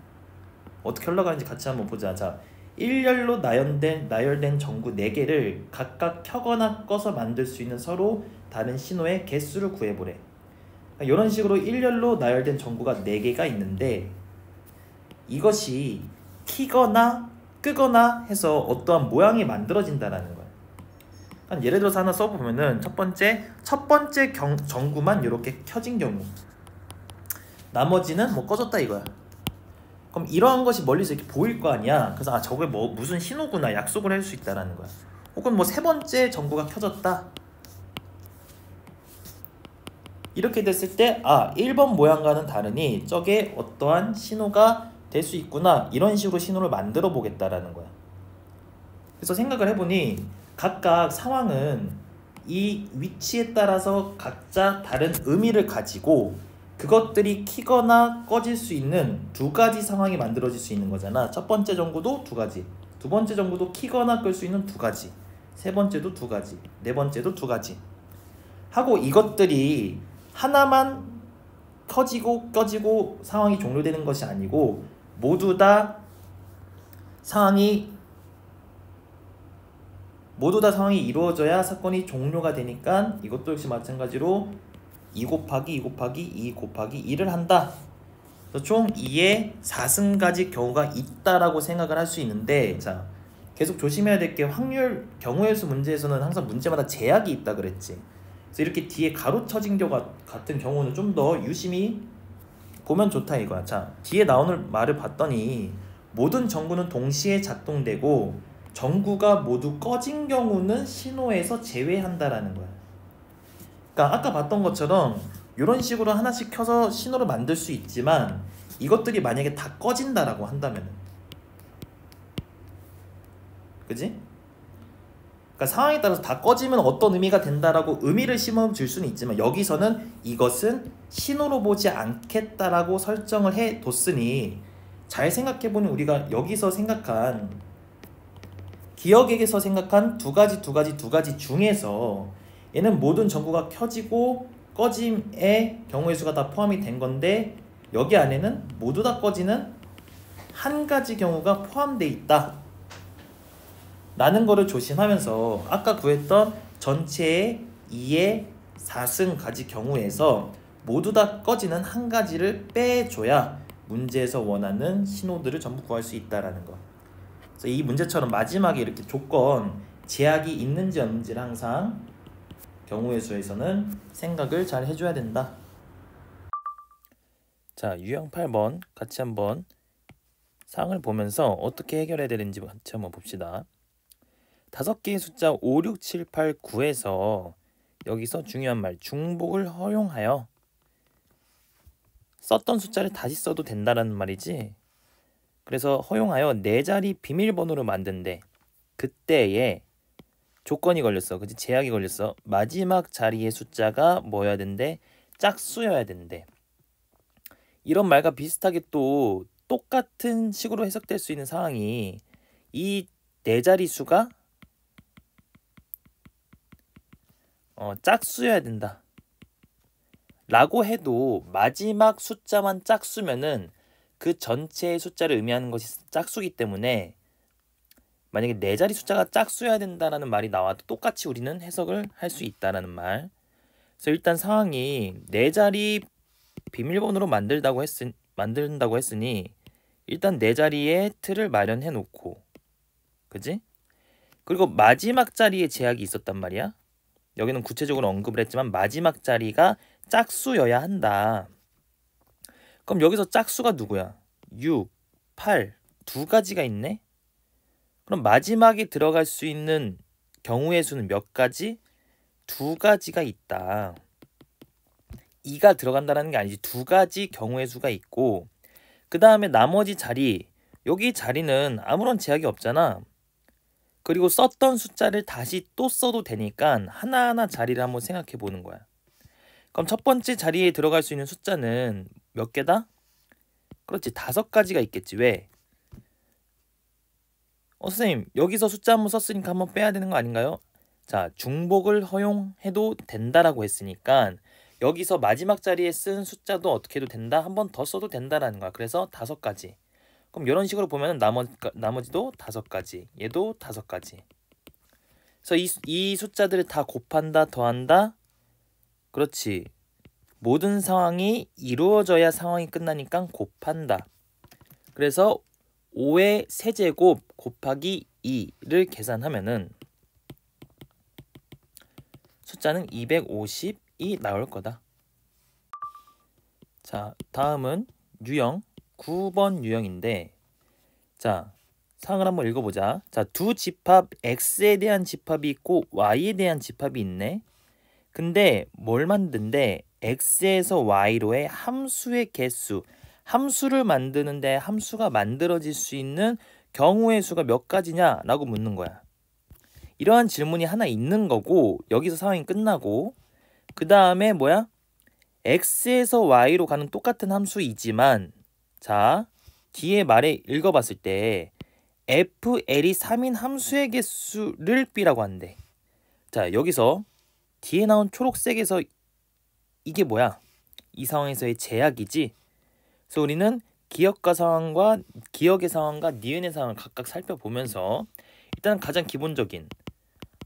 어떻게 흘러가는지 같이 한번 보자. 자, 일렬로 나열된 전구 4개를 각각 켜거나 꺼서 만들 수 있는 서로 다른 신호의 개수를 구해보래. 이런 식으로 일렬로 나열된 전구가 4개가 있는데 이것이 키거나 끄거나 해서 어떠한 모양이 만들어진다라는 거야. 예를 들어서 하나 써보면은 첫 번째 전구만 이렇게 켜진 경우, 나머지는 뭐 꺼졌다 이거야. 그럼 이러한 것이 멀리서 이렇게 보일 거 아니야. 그래서 아, 저게 뭐 무슨 신호구나 약속을 할 수 있다라는 거야. 혹은 뭐 세 번째 전구가 켜졌다. 이렇게 됐을 때 아, 1번 모양과는 다르니 저게 어떠한 신호가 될 수 있구나, 이런 식으로 신호를 만들어 보겠다라는 거야. 그래서 생각을 해보니 각각 상황은 이 위치에 따라서 각자 다른 의미를 가지고 그것들이 켜거나 꺼질 수 있는 두 가지 상황이 만들어질 수 있는 거잖아. 첫 번째 전구도 두 가지, 두 번째 전구도 켜거나 끌 수 있는 두 가지, 세 번째도 두 가지, 네 번째도 두 가지 하고, 이것들이 하나만 켜지고 꺼지고 상황이 종료되는 것이 아니고 모두 다 상황이 이루어져야 사건이 종료가 되니까 이것도 역시 마찬가지로 2 곱하기 2 곱하기 2 곱하기 2를 한다. 그래서 총 2의 4승까지 경우가 있다라고 생각을 할 수 있는데, 자, 계속 조심해야 될 게 확률 경우의 수 문제에서는 항상 문제마다 제약이 있다 그랬지. 그래서 이렇게 뒤에 가로쳐진 경우 같은 경우는 좀 더 유심히 보면 좋다 이거야. 자, 뒤에 나오는 말을 봤더니 모든 전구는 동시에 작동되고 전구가 모두 꺼진 경우는 신호에서 제외한다라는 거야. 그러니까 아까 봤던 것처럼 이런 식으로 하나씩 켜서 신호를 만들 수 있지만 이것들이 만약에 다 꺼진다라고 한다면은, 그지? 그러니까 상황에 따라서 다 꺼지면 어떤 의미가 된다라고 의미를 심어줄 수는 있지만 여기서는 이것은 신호로 보지 않겠다라고 설정을 해뒀으니 잘 생각해보니 우리가 여기서 생각한 기억에서 생각한 두 가지 중에서 얘는 모든 전구가 켜지고 꺼짐의 경우의 수가 다 포함이 된 건데 여기 안에는 모두 다 꺼지는 한 가지 경우가 포함되어 있다 라는 거를 조심하면서 아까 구했던 전체의 2의 4승 가지 경우에서 모두 다 꺼지는 한 가지를 빼줘야 문제에서 원하는 신호들을 전부 구할 수 있다라는 거. 그래서 이 문제처럼 마지막에 이렇게 조건, 제약이 있는지 없는지를 항상 경우의 수에서는 생각을 잘 해줘야 된다. 자, 유형 8번 같이 한번 사항을 보면서 어떻게 해결해야 되는지 같이 한번 봅시다. 5개의 숫자 5, 6, 7, 8, 9에서 여기서 중요한 말 중복을 허용하여 썼던 숫자를 다시 써도 된다라는 말이지. 그래서 허용하여 4자리 비밀번호를 만든대. 그때에 조건이 걸렸어. 그치? 제약이 걸렸어. 마지막 자리의 숫자가 뭐여야 된대? 짝수여야 된대. 이런 말과 비슷하게 또 똑같은 식으로 해석될 수 있는 상황이 이 4자리 수가 짝수여야 된다 라고 해도 마지막 숫자만 짝수면은 그 전체의 숫자를 의미하는 것이 짝수기 때문에 만약에 4자리 숫자가 짝수여야 된다라는 말이 나와도 똑같이 우리는 해석을 할 수 있다라는 말. 그래서 일단 상황이 4자리 비밀번호로 만든다고 했으니 일단 4자리의 틀을 마련해 놓고, 그지? 그리고 마지막 자리에 제약이 있었단 말이야. 여기는 구체적으로 언급을 했지만 마지막 자리가 짝수여야 한다. 그럼 여기서 짝수가 누구야? 6, 8 두 가지가 있네? 그럼 마지막에 들어갈 수 있는 경우의 수는 몇 가지? 2가지가 있다. 2가 들어간다는 게 아니지. 2가지 경우의 수가 있고 그 다음에 나머지 자리, 여기 자리는 아무런 제약이 없잖아. 그리고 썼던 숫자를 다시 또 써도 되니까 하나하나 자리를 한번 생각해 보는 거야. 그럼 첫 번째 자리에 들어갈 수 있는 숫자는 몇 개다? 그렇지, 5가지가 있겠지. 왜? 선생님 여기서 숫자 한번 썼으니까 한번 빼야 되는 거 아닌가요? 자, 중복을 허용해도 된다라고 했으니까 여기서 마지막 자리에 쓴 숫자도 어떻게 해도 된다, 한 번 더 써도 된다라는 거야. 그래서 5가지. 그럼 이런 식으로 보면 나머지도 5가지, 얘도 5가지. 그래서 이 숫자들을 다 곱한다, 더한다. 그렇지. 모든 상황이 이루어져야 상황이 끝나니까 곱한다. 그래서 5의 세제곱 곱하기 2를 계산하면은 숫자는 250이 나올 거다. 자, 다음은 유형 9번 유형인데, 자, 사항을 한번 읽어보자. 자, 두 집합 x에 대한 집합이 있고 y에 대한 집합이 있네. 근데 뭘 만든대? x에서 y로의 함수의 개수, 함수를 만드는데 함수가 만들어질 수 있는 경우의 수가 몇 가지냐 라고 묻는 거야. 이러한 질문이 하나 있는 거고 여기서 상황이 끝나고 그 다음에 뭐야? x에서 y로 가는 똑같은 함수이지만, 자, 뒤에 말에 읽어봤을 때 fl이 3인 함수의 개수를 b라고 한대. 자, 여기서 뒤에 나온 초록색에서 이게 뭐야? 이 상황에서의 제약이지. 그래서 우리는 기억의 상황과 니은의 상황을 각각 살펴보면서 일단 가장 기본적인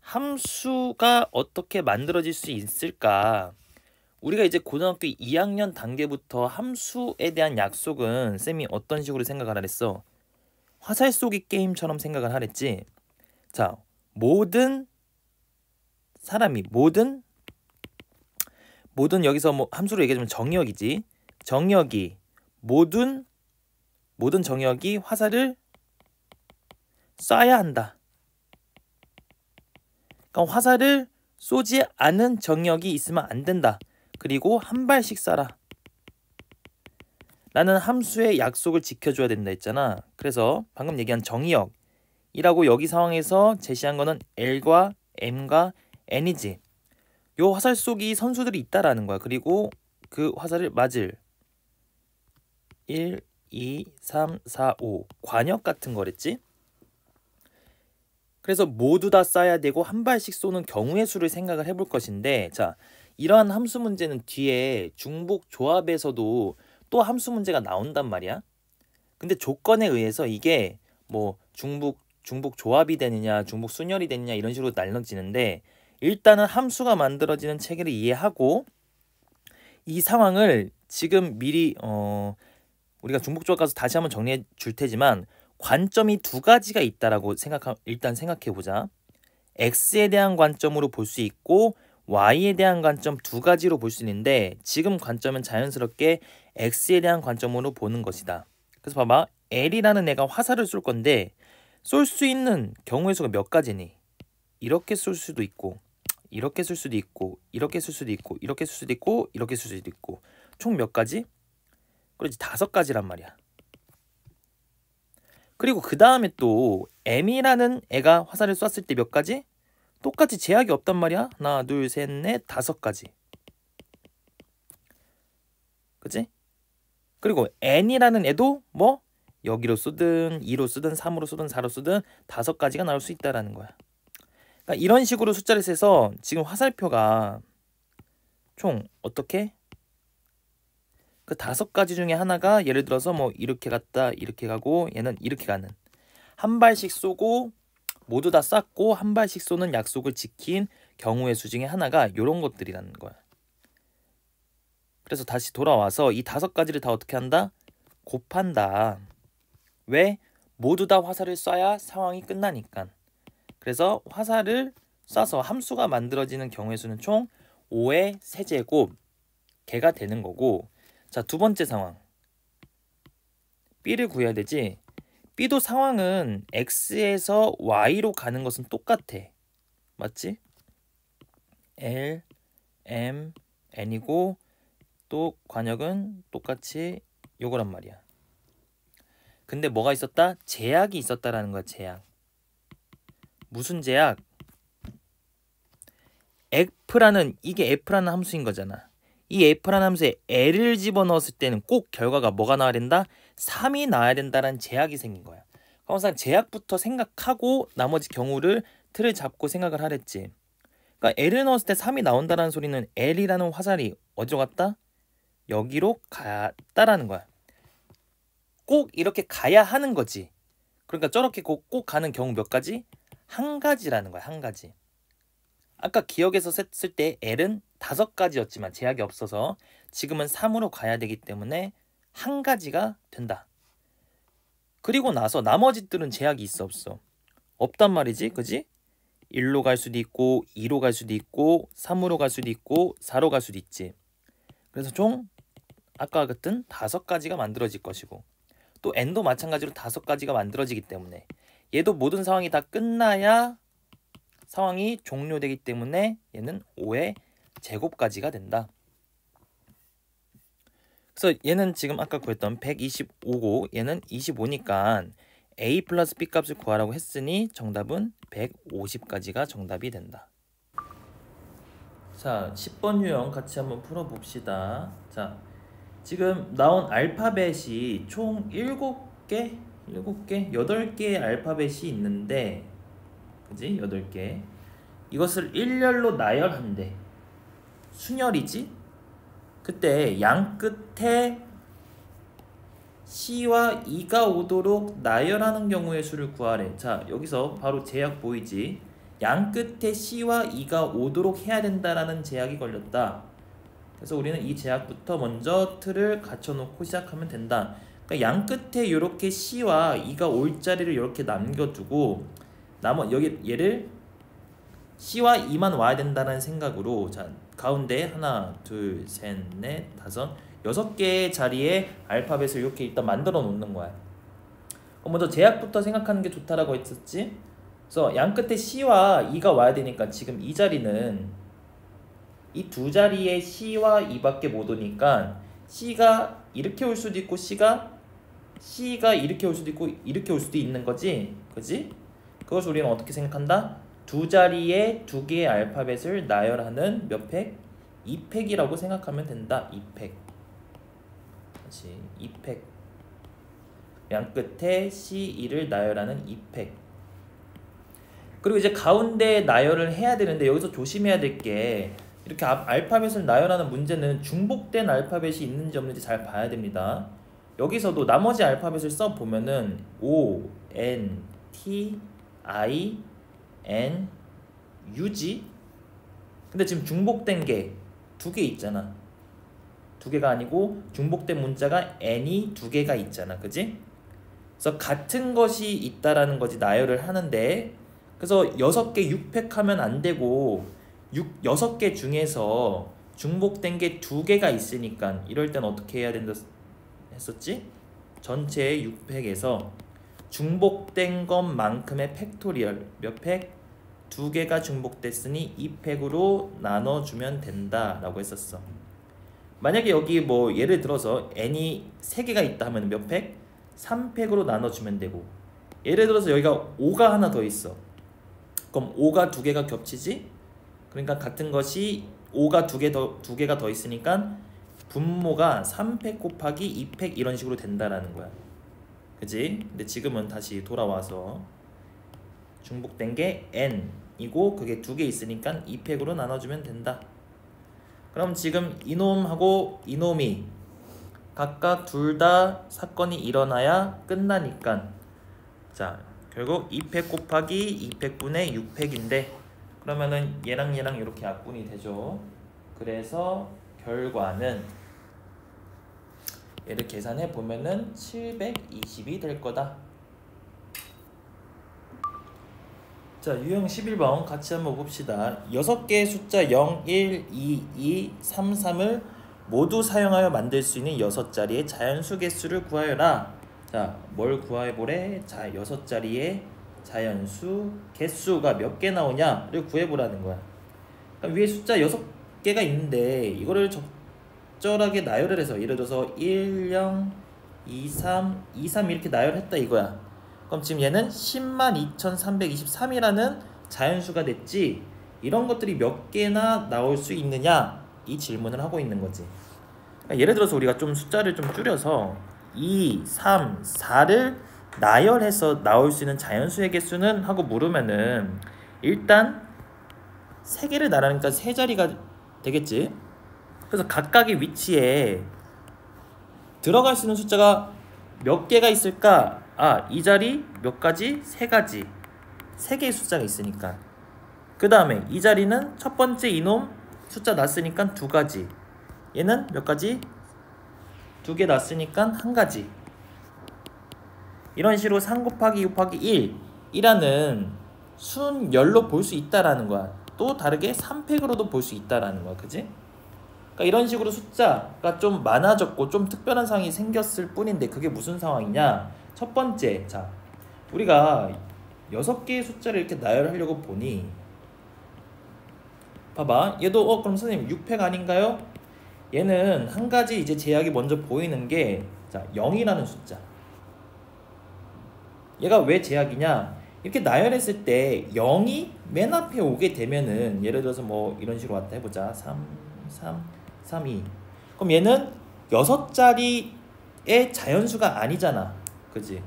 함수가 어떻게 만들어질 수 있을까? 우리가 이제 고등학교 2학년 단계부터 함수에 대한 약속은 쌤이 어떤 식으로 생각을 하랬어? 화살 쏘기 게임처럼 생각을 하랬지. 자, 모든 사람이 모든 여기서 뭐 함수로 얘기하자면 정역이지. 정역이 모든 정역이 화살을 쏴야 한다. 그러니까 화살을 쏘지 않은 정역이 있으면 안 된다. 그리고 한 발씩 쏴라 라는 함수의 약속을 지켜줘야 된다 했잖아. 그래서 방금 얘기한 정역이라고 여기 상황에서 제시한 거는 L과 M과 N이지. 요 화살 쏘기 선수들이 있다라는 거야. 그리고 그 화살을 맞을 1, 2, 3, 4, 5 관역 같은 거랬지. 그래서 모두 다 쏴야 되고 한 발씩 쏘는 경우의 수를 생각을 해볼 것인데, 자, 이러한 함수 문제는 뒤에 중복 조합에서도 또 함수 문제가 나온단 말이야. 근데 조건에 의해서 이게 뭐 중복 조합이 되느냐 중복 순열이 되느냐 이런 식으로 나눠지는데, 일단은 함수가 만들어지는 체계를 이해하고 이 상황을 지금 미리 우리가 중복 조합 가서 다시 한번 정리해 줄 테지만, 관점이 두 가지가 있다라고 일단 생각해 보자. x에 대한 관점으로 볼 수 있고 y에 대한 관점 두 가지로 볼 수 있는데, 지금 관점은 자연스럽게 x에 대한 관점으로 보는 것이다. 그래서 봐봐, L이라는 애가 화살을 쏠 건데 쏠 수 있는 경우의 수가 몇 가지니? 이렇게 쏠 수도 있고, 이렇게 쏠 수도 있고, 이렇게 쏠 수도 있고, 이렇게 쏠 수도 있고, 이렇게 쏠 수도 있고, 총 몇 가지? 그렇지, 5가지란 말이야. 그리고 그 다음에 또 M이라는 애가 화살을 쐈을 때 몇 가지? 똑같이 제약이 없단 말이야. 하나, 둘, 셋, 넷, 5가지. 그치? 그리고 N이라는 애도 뭐 여기로 쏘든 2로 쏘든 3으로 쏘든 4로 쏘든 5가지가 나올 수 있다라는 거야. 그러니까 이런 식으로 숫자를 세서 지금 화살표가 총 어떻게? 그 5가지 중에 하나가 예를 들어서 뭐 이렇게 갔다 이렇게 가고, 얘는 이렇게 가는, 한 발씩 쏘고 모두 다 쐈고 한 발씩 쏘는 약속을 지킨 경우의 수 중에 하나가 이런 것들이라는 거야. 그래서 다시 돌아와서 이 5가지를 다 어떻게 한다? 곱한다. 왜? 모두 다 화살을 쏴야 상황이 끝나니까. 그래서 화살을 쏴서 함수가 만들어지는 경우의 수는 총 5의 세제곱 개가 되는 거고, 자, 두 번째 상황 B를 구해야 되지. B도 상황은 X에서 Y로 가는 것은 똑같아. 맞지? L, M, N이고 또 관역은 똑같이 요거란 말이야. 근데 뭐가 있었다? 제약이 있었다라는 거야. 제약. 무슨 제약? 이게 F라는 함수인 거잖아. 이 F라는 함수에 L을 집어넣었을 때는 꼭 결과가 뭐가 나와야 된다? 3이 나와야 된다는 제약이 생긴 거야. 항상 제약부터 생각하고 나머지 경우를 틀을 잡고 생각을 하랬지. 그러니까 L을 넣었을 때 3이 나온다는 소리는 L이라는 화살이 어디로 갔다? 여기로 갔다라는 거야. 꼭 이렇게 가야 하는 거지. 그러니까 저렇게 꼭 가는 경우 몇 가지? 한 가지라는 거야. 한 가지. 아까 기억에서 셌을 때 L은 5가지였지만 제약이 없어서 지금은 3으로 가야 되기 때문에 한 가지가 된다. 그리고 나서 나머지들은 제약이 있어 없어? 없단 말이지. 그지? 1로 갈 수도 있고 2로 갈 수도 있고 3으로 갈 수도 있고 4로 갈 수도 있지. 그래서 총 아까 같은 5가지가 만들어질 것이고, 또 N도 마찬가지로 5가지가 만들어지기 때문에 얘도 모든 상황이 다 끝나야 상황이 종료되기 때문에 얘는 5의 제곱까지가 된다. 그래서 얘는 지금 아까 구했던 125고 얘는 25니까 A 플러스 B 값을 구하라고 했으니 정답은 150까지가 정답이 된다. 자, 10번 유형 같이 한번 풀어봅시다. 자, 지금 나온 알파벳이 총 7개? 8개의 알파벳이 있는데, 그지? 8개. 이것을 일렬로 나열한대. 순열이지? 그때 양 끝에 C와 E가 오도록 나열하는 경우의 수를 구하래. 자, 여기서 바로 제약 보이지? 양 끝에 C와 E가 오도록 해야 된다라는 제약이 걸렸다. 그래서 우리는 이 제약부터 먼저 틀을 갖춰놓고 시작하면 된다. 그러니까 양 끝에 이렇게 C와 E가 올 자리를 이렇게 남겨두고 여기 얘를 C와 E만 와야 된다는 생각으로, 자, 가운데 하나, 둘, 셋, 넷, 다섯, 6개의 자리에 알파벳을 이렇게 일단 만들어 놓는 거야. 먼저 제약부터 생각하는 게 좋다라고 했었지. 그래서 양 끝에 C와 E가 와야 되니까 지금 이 자리는 이 두 자리에 C와 E밖에 못 오니까 C가 이렇게 올 수도 있고 C가 이렇게 올 수도 있고 이렇게 올 수도 있는 거지. 그지? 그것을 우리는 어떻게 생각한다? 두 자리에 두 개의 알파벳을 나열하는 몇 팩? 2팩이라고 생각하면 된다. 2팩. 다시 2팩. 양 끝에 C2를 나열하는 2팩. 그리고 이제 가운데 나열을 해야 되는데 여기서 조심해야 될 게 이렇게 알파벳을 나열하는 문제는 중복된 알파벳이 있는지 없는지 잘 봐야 됩니다. 여기서도 나머지 알파벳을 써보면은 O, N, T, I, N, U지? 근데 지금 중복된 게 두 개 있잖아. 두 개가 아니고 중복된 문자가 N이 두 개가 있잖아. 그지? 그래서 같은 것이 있다라는 거지 나열을 하는데 그래서 6개 6팩 하면 안 되고 6개 중에서 중복된 게 두 개가 있으니까 이럴 땐 어떻게 해야 된다 했었지? 전체 6팩에서 중복된 것만큼의 팩토리얼 몇 팩? 두 개가 중복됐으니 2팩으로 나눠주면 된다 라고 했었어. 만약에 여기 뭐 예를 들어서 n이 3개가 있다 하면 몇 팩? 3팩으로 나눠주면 되고 예를 들어서 여기가 5가 하나 더 있어. 그럼 5가 두 개가 겹치지? 그러니까 같은 것이 5가 두 개가 더 있으니까 분모가 3팩 곱하기 2팩 이런 식으로 된다라는 거야. 그지? 근데 지금은 다시 돌아와서 중복된 게 n이고 그게 두 개 있으니까 2팩으로 나눠주면 된다. 그럼 지금 이놈하고 이놈이 각각 둘 다 사건이 일어나야 끝나니까 자 결국 2팩 곱하기 2팩분의 6팩인데 그러면은 얘랑 얘랑 이렇게 약분이 되죠. 그래서 결과는 얘를 계산해 보면은 720이 될 거다. 자 유형 11번 같이 한번 봅시다. 6개의 숫자 0, 1, 2, 2, 3, 3을 모두 사용하여 만들 수 있는 6자리의 자연수 개수를 구하여라. 자, 뭘 구해보래? 자, 6자리의 자연수 개수가 몇 개 나오냐를 구해보라는 거야. 그러니까 위에 숫자 6개가 있는데 이거를 적절하게 나열을 해서 예를 들어서 1, 0, 2, 3, 2, 3 이렇게 나열했다 이거야. 그럼 지금 얘는 102,323이라는 자연수가 됐지 이런 것들이 몇 개나 나올 수 있느냐 이 질문을 하고 있는 거지. 그러니까 예를 들어서 우리가 좀 숫자를 좀 줄여서 2, 3, 4를 나열해서 나올 수 있는 자연수의 개수는 하고 물으면은 일단 3개를 나열하니까 3자리가 되겠지. 그래서 각각의 위치에 들어갈 수 있는 숫자가 몇 개가 있을까? 아, 이 자리 몇 가지? 3가지. 3개의 숫자가 있으니까. 그 다음에 이 자리는 첫 번째 이놈 숫자 났으니까 2가지. 얘는 몇 가지? 2개 났으니까 1가지. 이런 식으로 3 곱하기 2 곱하기 1이라는 순열로 볼 수 있다라는 거야. 또 다르게 3팩으로도 볼 수 있다라는 거야. 그지? 그러니까 이런 식으로 숫자가 좀 많아졌고 좀 특별한 상황이 생겼을 뿐인데 그게 무슨 상황이냐? 첫 번째, 자 우리가 6개의 숫자를 이렇게 나열하려고 보니 봐봐 얘도 그럼 선생님 6팩 아닌가요? 얘는 한 가지 이제 제약이 먼저 보이는 게 자 0이라는 숫자. 얘가 왜 제약이냐? 이렇게 나열했을 때 0이 맨 앞에 오게 되면은 예를 들어서 뭐 이런 식으로 왔다 해보자. 3, 3, 3, 2. 그럼 얘는 6자리의 자연수가 아니잖아. 그치?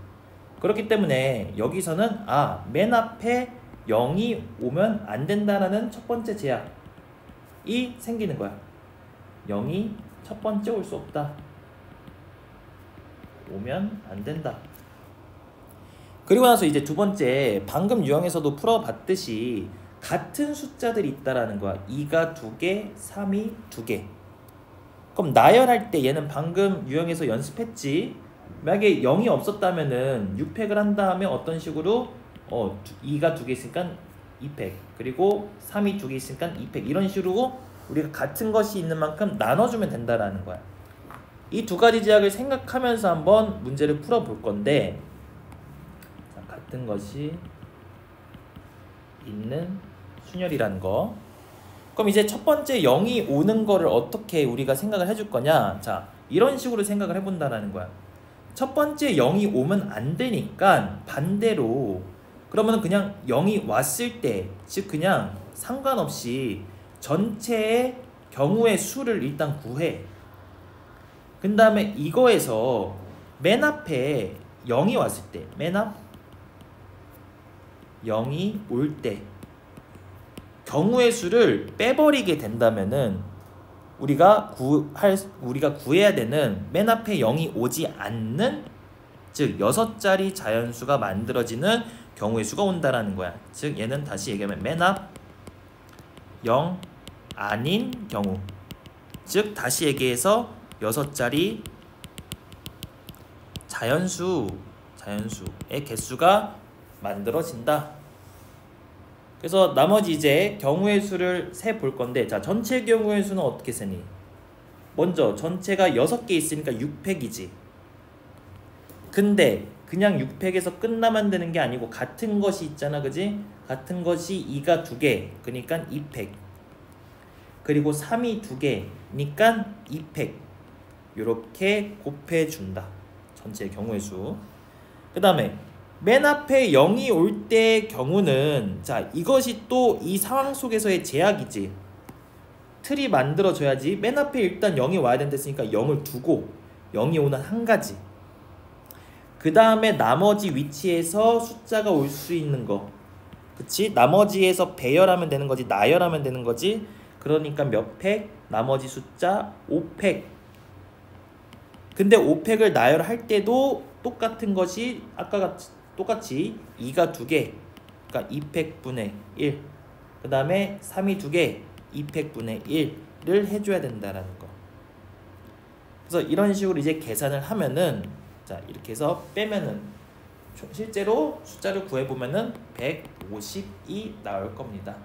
그렇기 때문에 여기서는 맨 앞에 0이 오면 안 된다라는 첫 번째 제약이 생기는 거야. 0이 첫 번째 올 수 없다. 오면 안 된다. 그리고 나서 이제 두 번째 방금 유형에서도 풀어봤듯이 같은 숫자들이 있다라는 거야. 2가 2개, 3이 2개. 그럼 나열할 때 얘는 방금 유형에서 연습했지. 만약에 0이 없었다면은 6팩을 한 다음에 어떤 식으로 2가 2개 있으니까 2팩 그리고 3이 2개 있으니까 2팩 이런 식으로 우리가 같은 것이 있는 만큼 나눠주면 된다라는 거야. 이 두 가지 제약을 생각하면서 한번 문제를 풀어볼 건데 자, 같은 것이 있는 순열이라는 거. 그럼 이제 첫 번째 0이 오는 거를 어떻게 우리가 생각을 해줄 거냐? 자, 이런 식으로 생각을 해본다라는 거야. 첫 번째 0이 오면 안 되니까 반대로 그러면 그냥 0이 왔을 때, 즉 그냥 상관없이 전체의 경우의 수를 일단 구해. 그 다음에 이거에서 맨 앞에 0이 왔을 때, 맨 앞 0이 올 때 경우의 수를 빼버리게 된다면은 우리가 구해야 되는 맨 앞에 0이 오지 않는, 즉 6자리 자연수가 만들어지는 경우의 수가 온다라는 거야. 즉 얘는 다시 얘기하면 맨 앞 0 아닌 경우, 즉 다시 얘기해서 6자리 자연수의 개수가 만들어진다. 그래서 나머지 이제 경우의 수를 세 볼 건데, 자 전체 경우의 수는 어떻게 세니? 먼저 전체가 6개 있으니까 6팩이지. 근데 그냥 6팩에서 끝나면 되는 게 아니고 같은 것이 있잖아, 그지? 같은 것이 2가 2개, 그러니까 2팩. 그리고 3이 2개니까 2팩. 이렇게 곱해준다. 전체 경우의 수. 그 다음에 맨 앞에 0이 올 때의 경우는, 자 이것이 또 이 상황 속에서의 제약이지. 틀이 만들어져야지. 맨 앞에 일단 0이 와야 된다 했으니까 0을 두고 0이 오는 한 가지. 그 다음에 나머지 위치에서 숫자가 올 수 있는 거, 그치? 나머지에서 배열하면 되는 거지, 나열하면 되는 거지. 그러니까 몇 팩? 나머지 숫자 5팩. 근데 5팩을 나열할 때도 똑같은 것이 아까 똑같이 2가 2개, 그러니까 2팩분의 1. 그 다음에 3이 2개, 2팩분의 1을 해줘야 된다라는 거. 그래서 이런 식으로 이제 계산을 하면은, 자 이렇게 해서 빼면은 실제로 숫자를 구해보면은 150이 나올 겁니다.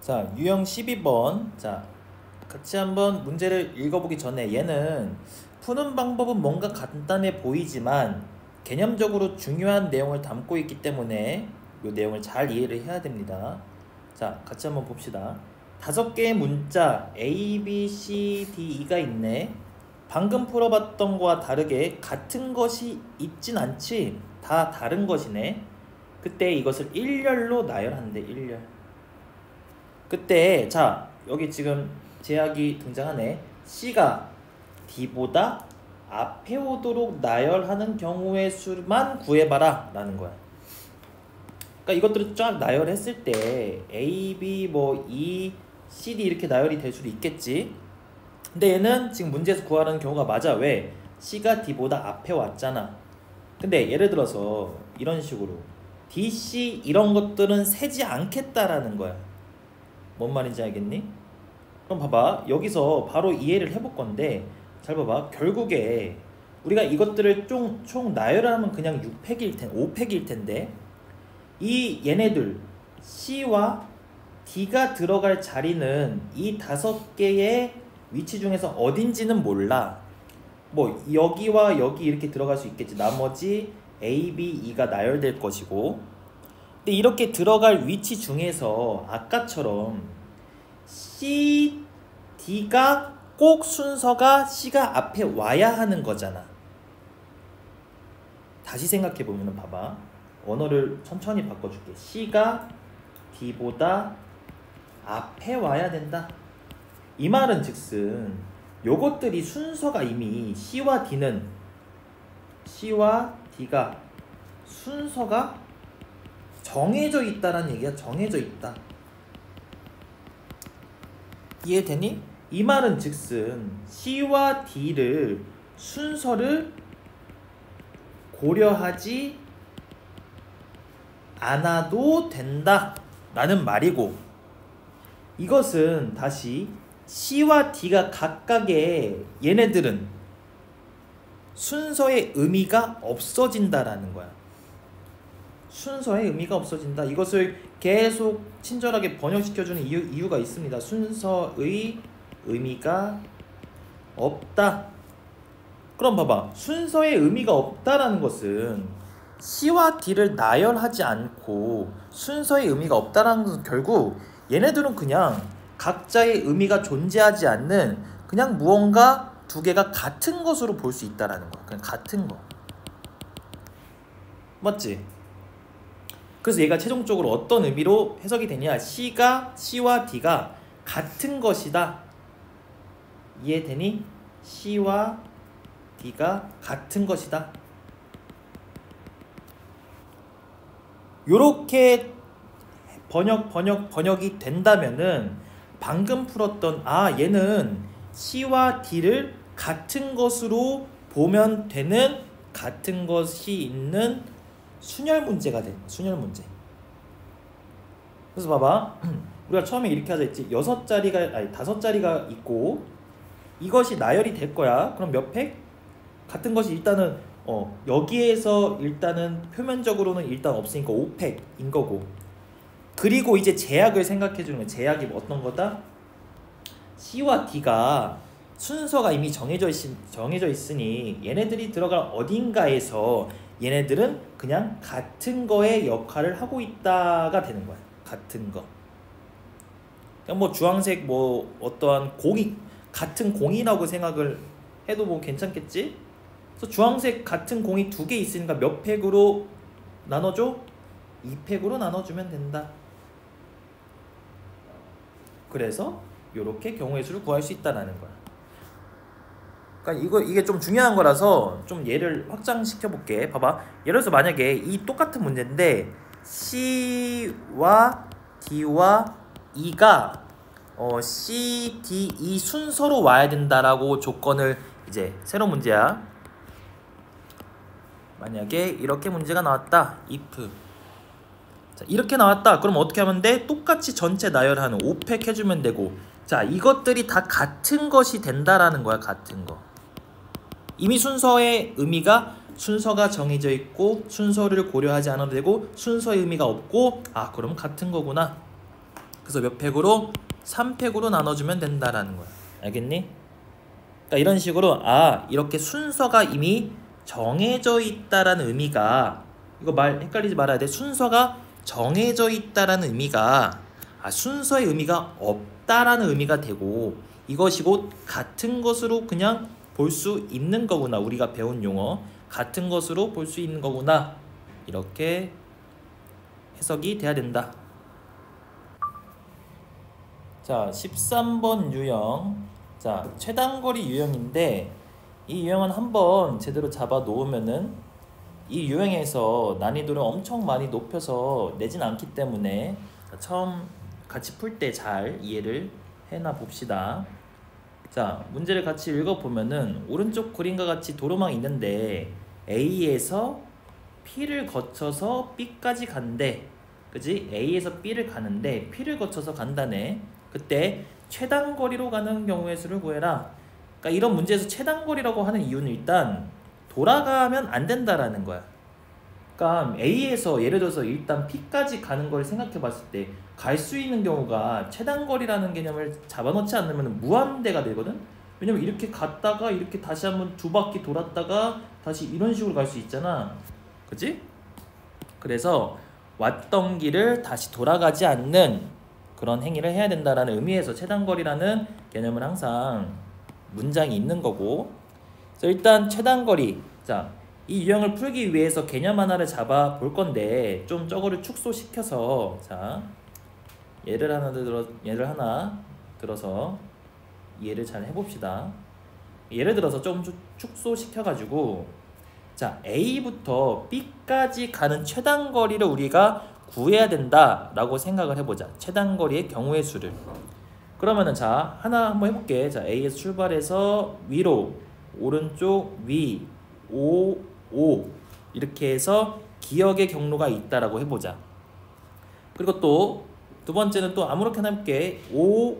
자 유형 12번. 자 같이 한번 문제를 읽어보기 전에, 얘는 푸는 방법은 뭔가 간단해 보이지만 개념적으로 중요한 내용을 담고 있기 때문에 이 내용을 잘 이해를 해야 됩니다. 자 같이 한번 봅시다. 5개의 문자 A, B, C, D, E가 있네. 방금 풀어봤던 거와 다르게 같은 것이 있진 않지. 다 다른 것이네. 그때 이것을 일렬로 나열한대. 일렬. 그때 자 여기 지금 제약이 등장하네. C가 D보다 앞에 오도록 나열하는 경우의 수만 구해봐라 라는 거야. 그러니까 이것들을 쫙 나열했을 때 A, B, 뭐 E, C, D 이렇게 나열이 될 수도 있겠지. 근데 얘는 지금 문제에서 구하라는 경우가 맞아. 왜? C가 D보다 앞에 왔잖아. 근데 예를 들어서 이런 식으로 D, C 이런 것들은 세지 않겠다라는 거야. 뭔 말인지 알겠니? 그럼 봐봐. 여기서 바로 이해를 해볼 건데, 잘 봐봐. 결국에 우리가 이것들을 총 나열을 하면 그냥 6팩일 텐데, 5팩일 텐데, 이 얘네들 C와 D가 들어갈 자리는 이 5개의 위치 중에서 어딘지는 몰라. 뭐 여기와 여기 이렇게 들어갈 수 있겠지. 나머지 A, B, E가 나열될 것이고. 근데 이렇게 들어갈 위치 중에서 아까처럼 C, D가 꼭 순서가 C가 앞에 와야 하는 거잖아. 다시 생각해보면 봐봐. 언어를 천천히 바꿔줄게. C가 D보다 앞에 와야 된다. 이 말은 즉슨 요것들이 순서가 이미 C와 D가 순서가 정해져 있다라는 얘기야. 정해져 있다. 이해되니? 이 말은 즉슨 C와 D를 순서를 고려하지 않아도 된다 라는 말이고, 이것은 다시 C와 D가 각각의 얘네들은 순서의 의미가 없어진다라는 거야. 순서의 의미가 없어진다. 이것을 계속 친절하게 번역시켜주는 이유가 있습니다. 순서의 의미가 없다. 그럼 봐봐. 순서의 의미가 없다라는 것은 C와 D를 나열하지 않고 순서의 의미가 없다라는 것은 결국 얘네들은 그냥 각자의 의미가 존재하지 않는 그냥 무언가 두 개가 같은 것으로 볼 수 있다라는 거야. 그냥 같은 거. 맞지? 그래서 얘가 최종적으로 어떤 의미로 해석이 되냐? C와 D가 같은 것이다. 이해되니? C와 D가 같은 것이다. 요렇게 번역이 된다면은 방금 풀었던 얘는 C와 D를 같은 것으로 보면 되는 같은 것이 있는 순열 문제가 돼. 순열 문제. 그래서 봐봐. 우리가 처음에 이렇게 하자 했지. 5자리가 있고 이것이 나열이 될 거야. 그럼 몇 팩? 같은 것이 일단은 여기에서 일단은 표면적으로는 일단 없으니까 5팩인 거고. 그리고 이제 제약을 생각해 주는 거야. 제약이 어떤 거다? C와 D가 순서가 이미 정해져 있으니 얘네들이 들어갈 어딘가에서 얘네들은 그냥 같은 거의 역할을 하고 있다가 되는 거야. 같은 거. 그냥 뭐 주황색 뭐 어떠한 공이 같은 공이라고 생각을 해도 뭐 괜찮겠지? 그래서 주황색 같은 공이 2개 있으니까 몇 팩으로 나눠줘? 2팩으로 나눠주면 된다. 그래서 이렇게 경우의 수를 구할 수 있다는 거야. 그러니까 이게 좀 중요한 거라서 좀 예를 확장시켜 볼게. 봐봐. 예를 들어서 만약에 이 똑같은 문제인데 C와 D와 E가 C, D, E 순서로 와야 된다라고 조건을 이제 새로운 문제야. 만약에 이렇게 문제가 나왔다. if 자, 이렇게 나왔다. 그럼 어떻게 하면 돼? 똑같이 전체 나열하는 5팩 해주면 되고. 자, 이것들이 다 같은 것이 된다라는 거야. 같은 거. 이미 순서의 의미가 순서가 정해져 있고 순서를 고려하지 않아도 되고 순서의 의미가 없고 그럼 같은 거구나. 그래서 몇 팩으로? 3팩으로 나눠주면 된다라는 거야. 알겠니? 그러니까 이런 식으로 이렇게 순서가 이미 정해져 있다라는 의미가 이거 헷갈리지 말아야 돼. 순서가 정해져 있다라는 의미가 순서의 의미가 없다라는 의미가 되고 이것이 곧 같은 것으로 그냥 볼 수 있는 거구나. 우리가 배운 용어 같은 것으로 볼 수 있는 거구나. 이렇게 해석이 돼야 된다. 자, 13번 유형. 자, 최단거리 유형인데 이 유형은 한번 제대로 잡아 놓으면은 이 유형에서 난이도를 엄청 많이 높여서 내진 않기 때문에 처음 같이 풀 때 잘 이해를 해나 봅시다. 자, 문제를 같이 읽어보면은 오른쪽 그림과 같이 도로망이 있는데 A에서 P를 거쳐서 B까지 간대. 그지? A에서 B를 가는데 P를 거쳐서 간다네. 그때 최단거리로 가는 경우의 수를 구해라. 그러니까 이런 문제에서 최단거리라고 하는 이유는 일단 돌아가면 안 된다라는 거야. 그러니까 A에서 예를 들어서 일단 P까지 가는 걸 생각해 봤을 때 갈 수 있는 경우가 최단거리라는 개념을 잡아놓지 않으면 무한대가 되거든. 왜냐면 이렇게 갔다가 이렇게 다시 한번 2바퀴 돌았다가 다시 이런 식으로 갈 수 있잖아. 그치? 그래서 왔던 길을 다시 돌아가지 않는 그런 행위를 해야 된다라는 의미에서 최단거리라는 개념은 항상 문장이 있는 거고. 그래서 일단 최단거리. 자, 이 유형을 풀기 위해서 개념 하나를 잡아 볼 건데 좀 저거를 축소시켜서 자, 예를 하나 들어서 이해를 잘 해봅시다. 예를 들어서 좀 축소시켜 가지고 자, A부터 B까지 가는 최단거리를 우리가 구해야 된다라고 생각을 해보자. 최단거리의 경우의 수를. 그러면은 자, 하나 한번 해볼게. 자, A에서 출발해서 위로 오른쪽 위 5 이렇게 해서 기역의 경로가 있다라고 해보자. 그리고 또 두 번째는 또 아무렇게나 해볼게. 5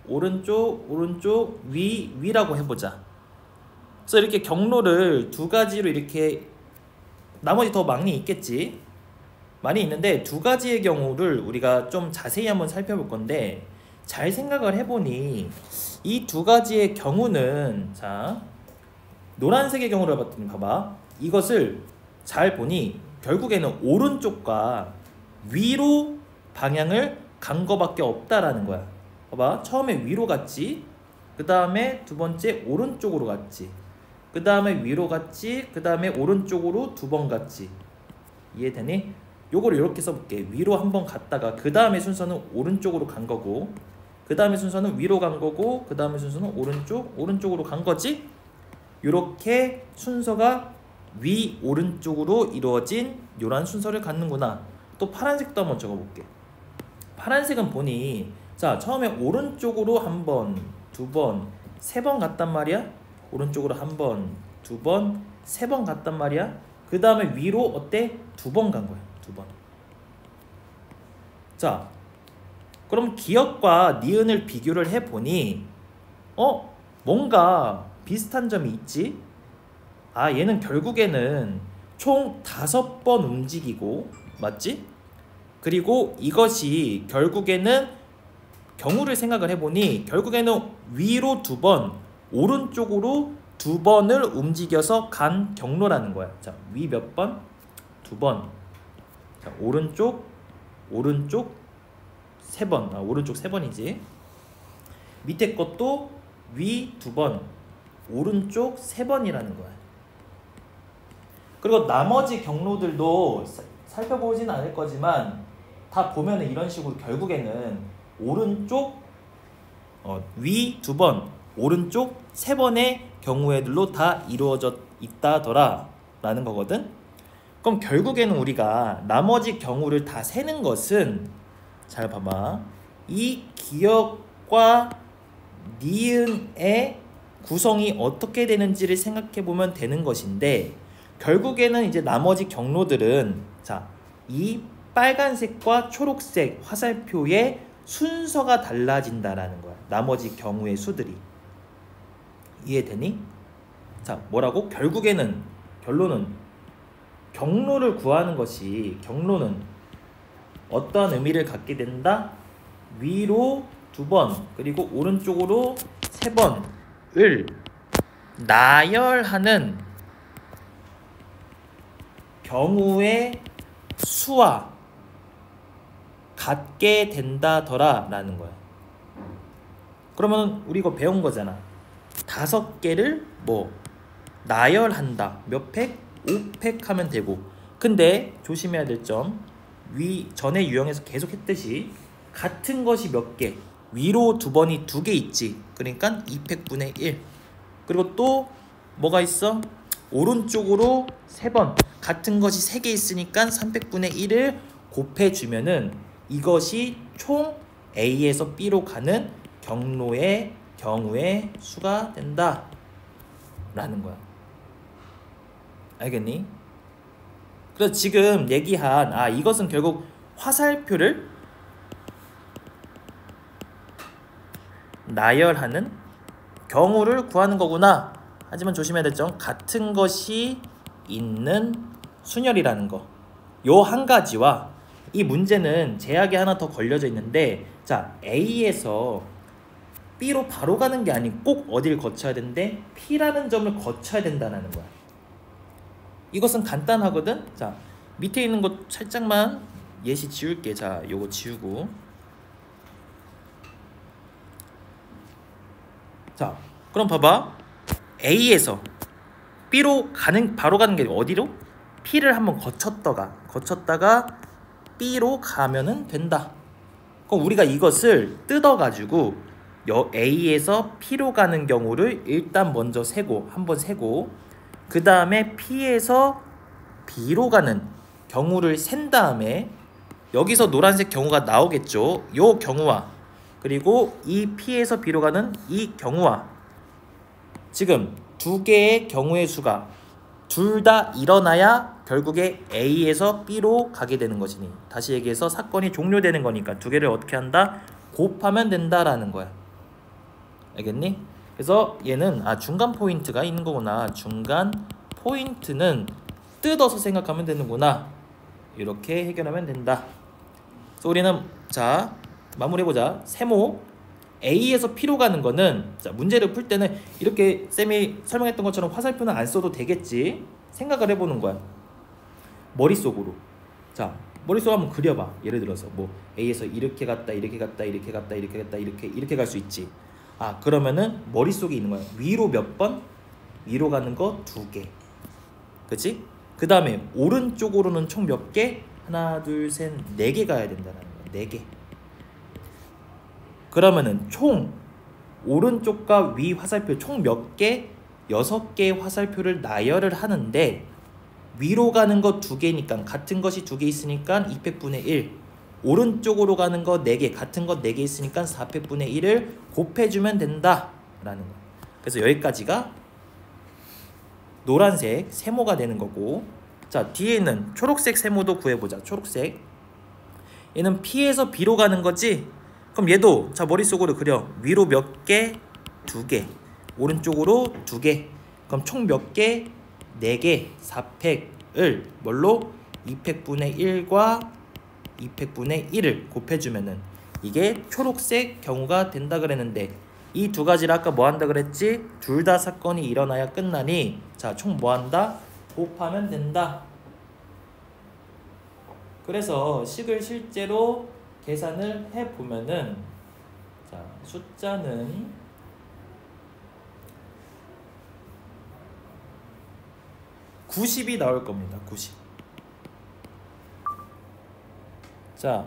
오른쪽 위라고 해보자. 그래서 이렇게 경로를 두 가지로 이렇게 나머지 더 많이 있겠지. 많이 있는데 두 가지의 경우를 우리가 좀 자세히 한번 살펴볼 건데 잘 생각을 해보니 이 두 가지의 경우는 자, 노란색의 경우를 봤더니 봐봐. 이것을 잘 보니 결국에는 오른쪽과 위로 방향을 간 거밖에 없다라는 거야. 봐봐. 처음에 위로 갔지. 그 다음에 두 번째 오른쪽으로 갔지. 그 다음에 위로 갔지. 그 다음에 오른쪽으로 두 번 갔지. 이해되니? 요거를 이렇게 써볼게. 위로 한 번 갔다가 그 다음에 순서는 오른쪽으로 간 거고, 그 다음에 순서는 위로 간 거고, 그 다음에 순서는 오른쪽으로 간 거지? 요렇게 순서가 위 오른쪽으로 이루어진 요런 순서를 갖는구나. 또 파란색도 한번 적어볼게. 파란색은 보니 자 처음에 오른쪽으로 한 번, 두 번, 세 번 갔단 말이야. 오른쪽으로 한 번, 두 번, 세 번 갔단 말이야. 그 다음에 위로 어때? 두 번 간 거야. 두 번. 자 그럼 기억과 니은을 비교를 해보니 뭔가 비슷한 점이 있지? 아 얘는 결국에는 총 5번 움직이고 맞지? 그리고 이것이 결국에는 경우를 생각을 해보니 결국에는 위로 두 번, 오른쪽으로 두 번을 움직여서 간 경로라는 거야. 자, 위 몇 번? 두 번. 자, 오른쪽 세 번. 오른쪽 세 번이지. 밑에 것도 위 두 번, 오른쪽 세 번이라는 거야. 그리고 나머지 경로들도 살펴보진 않을 거지만 다 보면은 이런 식으로 결국에는 오른쪽 위 두 번, 오른쪽 세 번의 경우들로 다 이루어져 있다더라 라는 거거든. 그럼 결국에는 우리가 나머지 경우를 다 세는 것은 잘 봐봐. 이 기억과 니은의 구성이 어떻게 되는지를 생각해 보면 되는 것인데 결국에는 이제 나머지 경로들은 자, 이 빨간색과 초록색 화살표의 순서가 달라진다라는 거야. 나머지 경우의 수들이. 이해되니? 자, 뭐라고? 결론은 경로를 구하는 것이 경로는 어떠한 의미를 갖게 된다? 위로 두 번, 그리고 오른쪽으로 세 번을 나열하는 경우의 수와 같게 된다더라 라는 거야. 그러면 우리 이거 배운 거잖아. 5개를 뭐 나열한다. 몇 팩? 5팩 하면 되고. 근데 조심해야 될 점, 전에 유형에서 계속 했듯이 같은 것이 몇 개, 위로 두 번이 2개 있지. 그러니까 2팩분의 1. 그리고 또 뭐가 있어? 오른쪽으로 3번 같은 것이 3개 있으니까 300분의 1을 곱해주면은 이것이 총 A에서 B로 가는 경로의 경우의 수가 된다 라는 거야. 알겠니? 그래서 지금 얘기한 이것은 결국 화살표를 나열하는 경우를 구하는 거구나. 하지만 조심해야 될 점, 같은 것이 있는 순열이라는 거. 요 한 가지와 이 문제는 제약이 하나 더 걸려져 있는데, 자, A에서 B로 바로 가는 게 아니고 꼭 어딜 거쳐야 되는데 P라는 점을 거쳐야 된다는 거야. 이것은 간단하거든. 자, 밑에 있는 것 살짝만 예시 지울게. 자, 요거 지우고. 자, 그럼 봐봐. A에서 B로 바로 가는 게 어디로? P를 한번 거쳤다가 B로 가면은 된다. 그럼 우리가 이것을 뜯어가지고 A에서 P로 가는 경우를 일단 먼저 한번 세고 그 다음에 P에서 B로 가는 경우를 센 다음에 여기서 노란색 경우가 나오겠죠. 요 경우와 그리고 이 P에서 B로 가는 이 경우와 지금 2개의 경우의 수가 둘 다 일어나야 결국에 A에서 B로 가게 되는 것이니, 다시 얘기해서 사건이 종료되는 거니까 2개를 어떻게 한다? 곱하면 된다라는 거야. 알겠니? 그래서 얘는 중간 포인트가 있는 거구나. 중간 포인트는 뜯어서 생각하면 되는구나. 이렇게 해결하면 된다. 그래서 우리는 자 마무리해보자. 세모 A에서 P로 가는 거는 자 문제를 풀 때는 이렇게 쌤이 설명했던 것처럼 화살표는 안 써도 되겠지. 생각을 해보는 거야. 머릿속으로. 자 머릿속에 한번 그려봐. 예를 들어서 뭐 A에서 이렇게 갔다 이렇게 갔다 이렇게 갔다 이렇게 갔다 이렇게 갈 수 있지. 아 그러면은 머릿속에 있는 거야. 위로 몇 번? 위로 가는 거 2개. 그치? 그 다음에 오른쪽으로는 총 몇 개? 하나 둘 셋 4개 가야 된다는 거야. 4개. 그러면은 총 오른쪽과 위 화살표 총 몇 개? 6개의 화살표를 나열을 하는데 위로 가는 거 2개니까 같은 것이 2개 있으니까 2팩분의 1. 오른쪽으로 가는 거 4개 같은 거 4개 있으니까 4팩분의 1을 곱해주면 된다 라는 거야. 그래서 여기까지가 노란색 세모가 되는 거고, 자 뒤에 있는 초록색 세모도 구해보자. 초록색 얘는 P에서 B로 가는 거지. 그럼 얘도 자 머릿속으로 그려. 위로 몇 개? 2개. 오른쪽으로 2개. 그럼 총 몇 개? 4개. 4팩을 뭘로? 2팩분의 1과 2팩분의 1을 곱해주면은 이게 초록색 경우가 된다 그랬는데, 이 두 가지를 아까 뭐 한다 그랬지? 둘 다 사건이 일어나야 끝나니 자 총 뭐 한다? 곱하면 된다. 그래서 식을 실제로 계산을 해보면은 자 숫자는 90이 나올 겁니다. 90. 자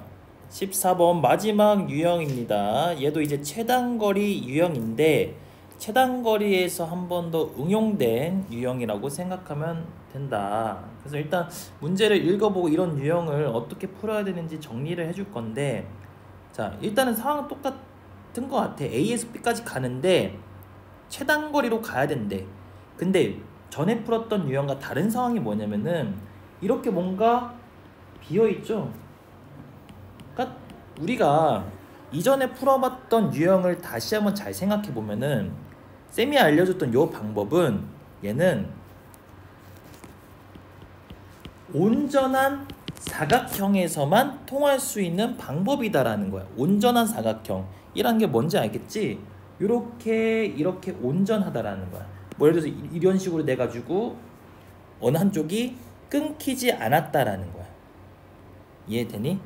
14번 마지막 유형입니다. 얘도 이제 최단거리 유형인데 최단거리에서 한 번 더 응용된 유형이라고 생각하면 된다. 그래서 일단 문제를 읽어보고 이런 유형을 어떻게 풀어야 되는지 정리를 해줄 건데, 자 일단은 상황은 똑같은 것 같아. A에서 B까지 가는데 최단거리로 가야 된대. 근데 전에 풀었던 유형과 다른 상황이 뭐냐면은 이렇게 뭔가 비어있죠. 그러니까 우리가 이전에 풀어봤던 유형을 다시 한번 잘 생각해보면은 쌤이 알려줬던 요 방법은 얘는 온전한 사각형에서만 통할 수 있는 방법이다라는 거야. 온전한 사각형이라는 게 뭔지 알겠지? 이렇게 온전하다라는 거야. 뭐 예를 들어서 이런 식으로 내가지고 어느 한쪽이 끊기지 않았다라는 거야. 이해되니?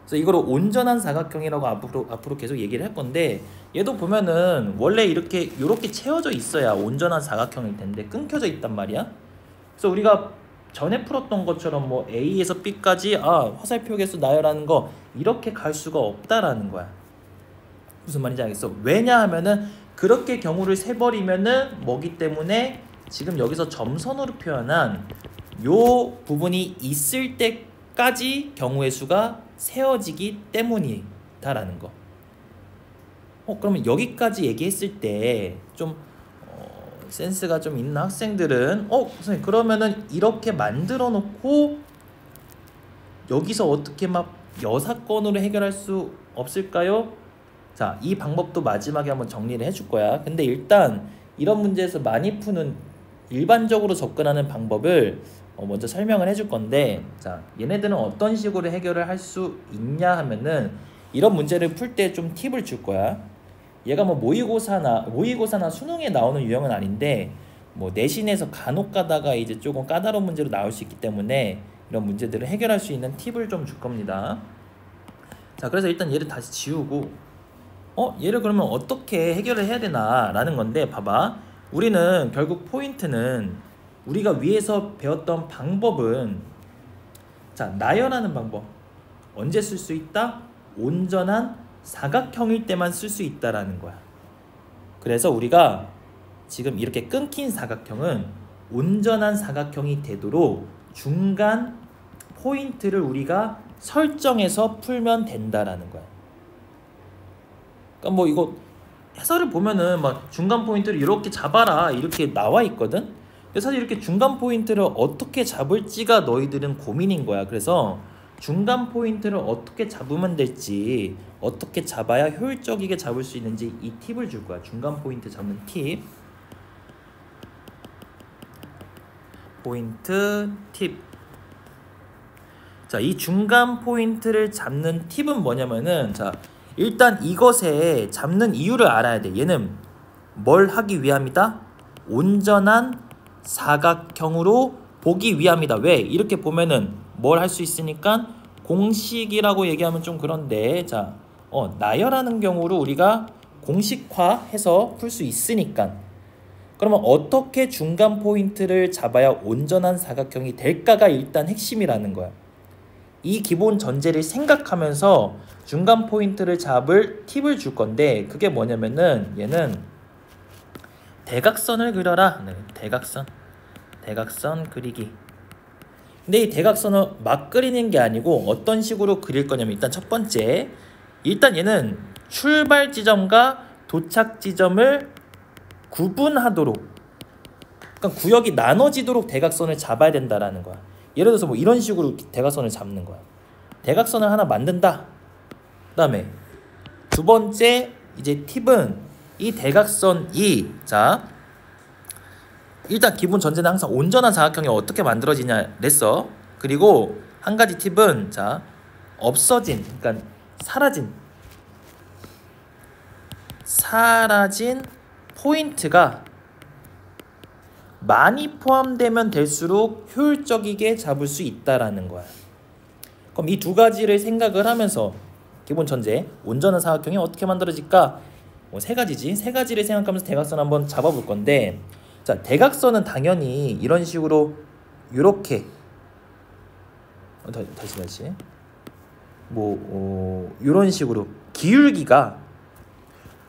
그래서 이거를 온전한 사각형이라고 앞으로 계속 얘기를 할 건데, 얘도 보면은 원래 이렇게 채워져 있어야 온전한 사각형일 텐데 끊겨져 있단 말이야. 그래서 우리가 전에 풀었던 것처럼 뭐 A에서 B까지 화살표 개수 나열하는 거 이렇게 갈 수가 없다라는 거야. 무슨 말인지 알겠어? 왜냐하면은 그렇게 경우를 세버리면은 뭐기 때문에 지금 여기서 점선으로 표현한 요 부분이 있을 때까지 경우의 수가 세워지기 때문이다라는 거. 그러면 여기까지 얘기했을 때 좀 센스가 좀 있는 학생들은 선생님 그러면은 이렇게 만들어 놓고 여기서 어떻게 막 여사건으로 해결할 수 없을까요? 자, 이 방법도 마지막에 한번 정리를 해줄 거야. 근데 일단 이런 문제에서 많이 푸는 일반적으로 접근하는 방법을 먼저 설명을 해줄 건데, 자 얘네들은 어떤 식으로 해결을 할 수 있냐 하면은 이런 문제를 풀 때 좀 팁을 줄 거야. 얘가 뭐 모의고사나 수능에 나오는 유형은 아닌데 뭐 내신에서 간혹 가다가 이제 조금 까다로운 문제로 나올 수 있기 때문에 이런 문제들을 해결할 수 있는 팁을 좀 줄 겁니다. 자 그래서 일단 얘를 다시 지우고 얘를 그러면 어떻게 해결을 해야 되나 라는 건데, 봐봐. 우리는 결국 포인트는 우리가 위에서 배웠던 방법은 자 나열하는 방법 언제 쓸 수 있다? 온전한 사각형일 때만 쓸 수 있다라는 거야. 그래서 우리가 지금 이렇게 끊긴 사각형은 온전한 사각형이 되도록 중간 포인트를 우리가 설정해서 풀면 된다라는 거야. 그러니까 뭐 이거 해설을 보면은 막 중간 포인트를 이렇게 잡아라 이렇게 나와 있거든. 근데 사실 이렇게 중간 포인트를 어떻게 잡을지가 너희들은 고민인 거야. 그래서 중간 포인트를 어떻게 잡으면 될지, 어떻게 잡아야 효율적이게 잡을 수 있는지 이 팁을 줄 거야. 중간 포인트 잡는 팁. 포인트 팁. 자, 이 중간 포인트를 잡는 팁은 뭐냐면은 자 일단 이것에 잡는 이유를 알아야 돼. 얘는 뭘 하기 위함이다? 온전한 사각형으로 보기 위함이다. 왜? 이렇게 보면은 뭘 할 수 있으니까 공식이라고 얘기하면 좀 그런데 자, 나열하는 경우로 우리가 공식화해서 풀 수 있으니까 그러면 어떻게 중간 포인트를 잡아야 온전한 사각형이 될까가 일단 핵심이라는 거야. 이 기본 전제를 생각하면서 중간 포인트를 잡을 팁을 줄 건데 그게 뭐냐면은 얘는 대각선을 그려라. 네, 대각선 그리기. 근데 이 대각선을 막 그리는 게 아니고 어떤 식으로 그릴 거냐면 일단 첫 번째 일단 얘는 출발 지점과 도착 지점을 구분하도록 그러니까 구역이 나눠지도록 대각선을 잡아야 된다라는 거야. 예를 들어서 뭐 이런 식으로 대각선을 잡는 거야. 대각선을 하나 만든다. 그 다음에 두 번째 이제 팁은 이 대각선이 자 일단 기본 전제는 항상 온전한 사각형이 어떻게 만들어지냐 랬어. 그리고 한 가지 팁은 자 없어진 그러니까 사라진 포인트가 많이 포함되면 될수록 효율적이게 잡을 수 있다라는 거야. 그럼 이 두 가지를 생각을 하면서 기본 전제 온전한 사각형이 어떻게 만들어질까? 뭐 세 가지지. 세 가지를 생각하면서 대각선 한번 잡아볼 건데 자 대각선은 당연히 이런 식으로 이렇게 다시 뭐 이런 식으로 기울기가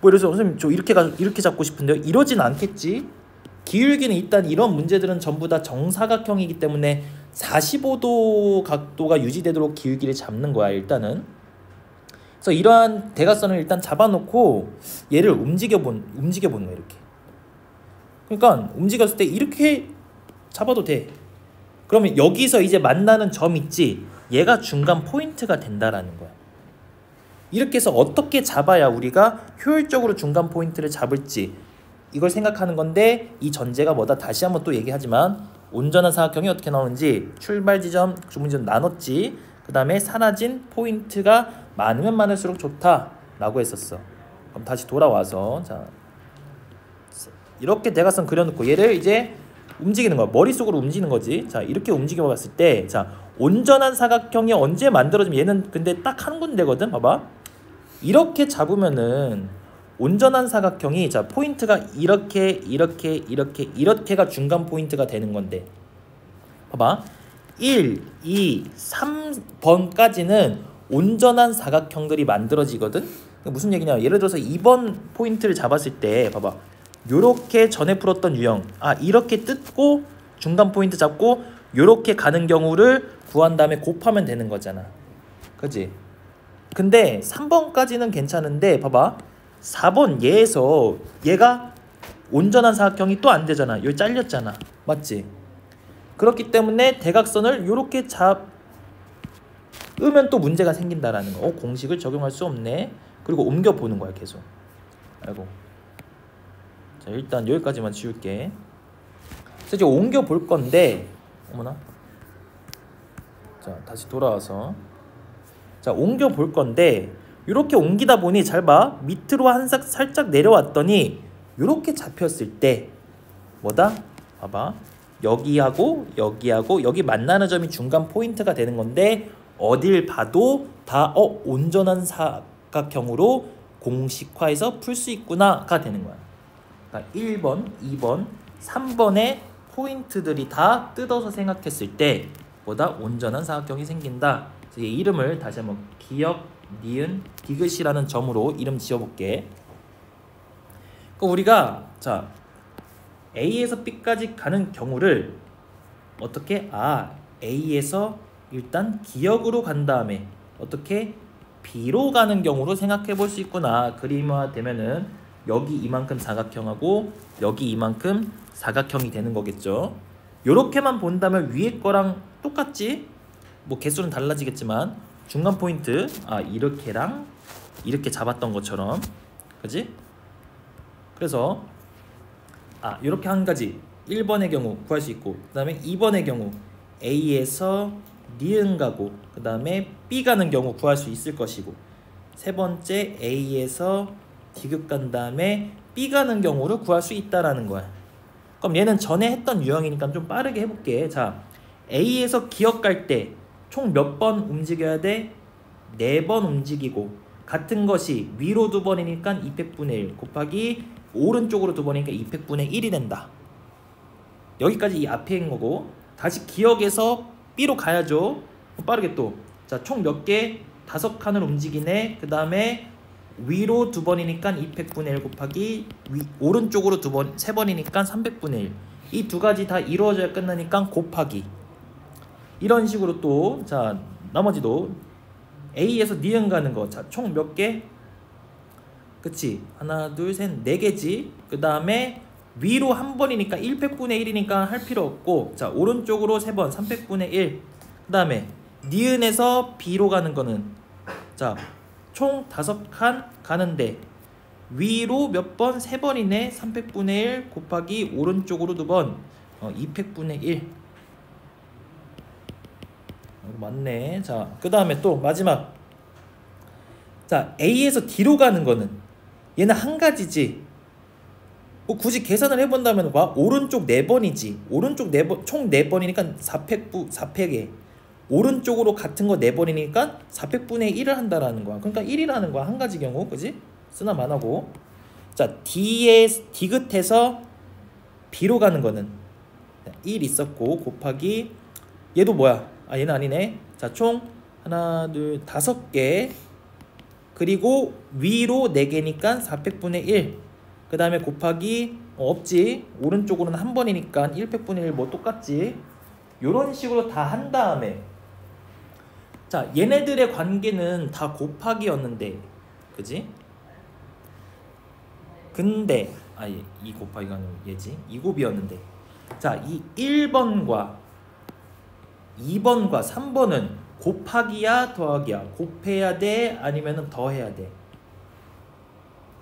뭐 예를 들어서 선생님 저 이렇게 잡고 싶은데요. 이러진 않겠지. 기울기는 일단 이런 문제들은 전부 다 정사각형이기 때문에 45도 각도가 유지되도록 기울기를 잡는 거야 일단은. 그래서 이러한 대각선을 일단 잡아놓고 얘를 움직여보는 거야 이렇게. 그러니까 움직였을 때 이렇게 잡아도 돼. 그러면 여기서 이제 만나는 점 있지. 얘가 중간 포인트가 된다라는 거야. 이렇게 해서 어떻게 잡아야 우리가 효율적으로 중간 포인트를 잡을지 이걸 생각하는 건데 이 전제가 뭐다? 다시 한번 또 얘기하지만 온전한 사각형이 어떻게 나오는지 출발 지점, 주문 지점 나눴지. 그 다음에 사라진 포인트가 많으면 많을수록 좋다라고 했었어. 그럼 다시 돌아와서 자 이렇게 대각선 그려놓고 얘를 이제 움직이는 거야. 머릿속으로 움직이는 거지. 자 이렇게 움직여 봤을 때 자 온전한 사각형이 언제 만들어지면 얘는 근데 딱 한 군데거든. 봐봐. 이렇게 잡으면은 온전한 사각형이 자 포인트가 이렇게가 중간 포인트가 되는 건데 봐봐 1, 2, 3번까지는 온전한 사각형들이 만들어지거든. 무슨 얘기냐 예를 들어서 2번 포인트를 잡았을 때 봐봐 요렇게 전에 풀었던 유형 이렇게 뜯고 중간 포인트 잡고 요렇게 가는 경우를 구한 다음에 곱하면 되는 거잖아. 그치? 근데 3번까지는 괜찮은데 봐봐 4번 얘에서 얘가 온전한 사각형이 또 안 되잖아. 여기 잘렸잖아. 맞지? 그렇기 때문에 대각선을 이렇게 잡으면 또 문제가 생긴다라는 거. 공식을 적용할 수 없네. 그리고 옮겨보는 거야 계속. 아이고. 자 일단 여기까지만 지울게. 그래서 이제 옮겨볼 건데 어머나. 자 다시 돌아와서 자 옮겨볼 건데 이렇게 옮기다 보니 잘 봐. 밑으로 살짝 내려왔더니 이렇게 잡혔을 때 뭐다? 봐봐. 여기하고 여기 만나는 점이 중간 포인트가 되는 건데 어딜 봐도 다 온전한 사각형으로 공식화해서 풀 수 있구나가 되는 거야. 그러니까 1번, 2번, 3번의 포인트들이 다 뜯어서 생각했을 때 뭐다? 온전한 사각형이 생긴다. 그래서 이 이름을 다시 한번 기억 니은 디귿이라는 점으로 이름 지어볼게. 우리가 자 A에서 B까지 가는 경우를 어떻게 A에서 일단 기역으로 간 다음에 어떻게 B로 가는 경우로 생각해 볼 수 있구나. 그림화되면은 여기 이만큼 사각형하고 여기 이만큼 사각형이 되는 거겠죠. 요렇게만 본다면 위에 거랑 똑같지? 뭐 개수는 달라지겠지만 중간 포인트 이렇게랑 이렇게 잡았던 것처럼 그지? 그래서 이렇게 한 가지 1번의 경우 구할 수 있고 그 다음에 2번의 경우 A에서 니은 가고 그 다음에 B 가는 경우 구할 수 있을 것이고 세 번째 A에서 디귿 간 다음에 B 가는 경우를 구할 수 있다라는 거야. 그럼 얘는 전에 했던 유형이니까 좀 빠르게 해볼게. 자 A에서 기역 갈 때 총 몇 번 움직여야 돼? 4번 움직이고 같은 것이 위로 2번이니까 200분의 1 곱하기 오른쪽으로 2번이니까 200분의 1이 된다. 여기까지 이 앞에 있는 거고 다시 기억해서 B로 가야죠. 빠르게 또 자, 총 몇 개? 5칸을 움직이네. 그 다음에 위로 2번이니까 200분의 1 곱하기 오른쪽으로 3번이니까 300분의 1. 이 두 가지 다 이루어져야 끝나니까 곱하기. 이런 식으로 또 자 나머지도 A에서 니은 가는 거. 자, 총 몇 개? 그치? 하나, 둘, 셋, 4개지. 그 다음에 위로 한 번이니까 100분의 1이니까 할 필요 없고 자 오른쪽으로 3번 300분의 1. 그 다음에 니은에서 B로 가는 거는 자 총 5칸 가는데 위로 몇 번? 3번이네. 300분의 1 곱하기 오른쪽으로 2번 200분의 1. 맞네. 자, 그 다음에 또 마지막 자 A에서 D로 가는 거는 얘는 한 가지지. 굳이 계산을 해본다면 봐. 오른쪽 4번이지. 오른쪽 4번 총 4번이니까 400에 오른쪽으로 같은 거 4번이니까 400분의 1을 한다라는 거야. 그러니까 1이라는 거야. 한 가지 경우. 그지? 쓰나 마나고. 자, D끝에서 B로 가는 거는 1 있었고 곱하기 얘도 뭐야? 아, 얘는 아니네. 자, 총 하나, 둘, 5개. 그리고 위로 4개니까 400분의 1. 그 다음에 곱하기 없지. 오른쪽으로는 한 번이니까 100분의 1 뭐 똑같지. 요런 식으로 다 한 다음에 자 얘네들의 관계는 다 곱하기였는데 그지? 근데 이 곱하기가 얘지. 이 곱이었는데 자 이 1번과 2번과 3번은 곱하기야 더하기야? 곱해야 돼? 아니면 더해야 돼?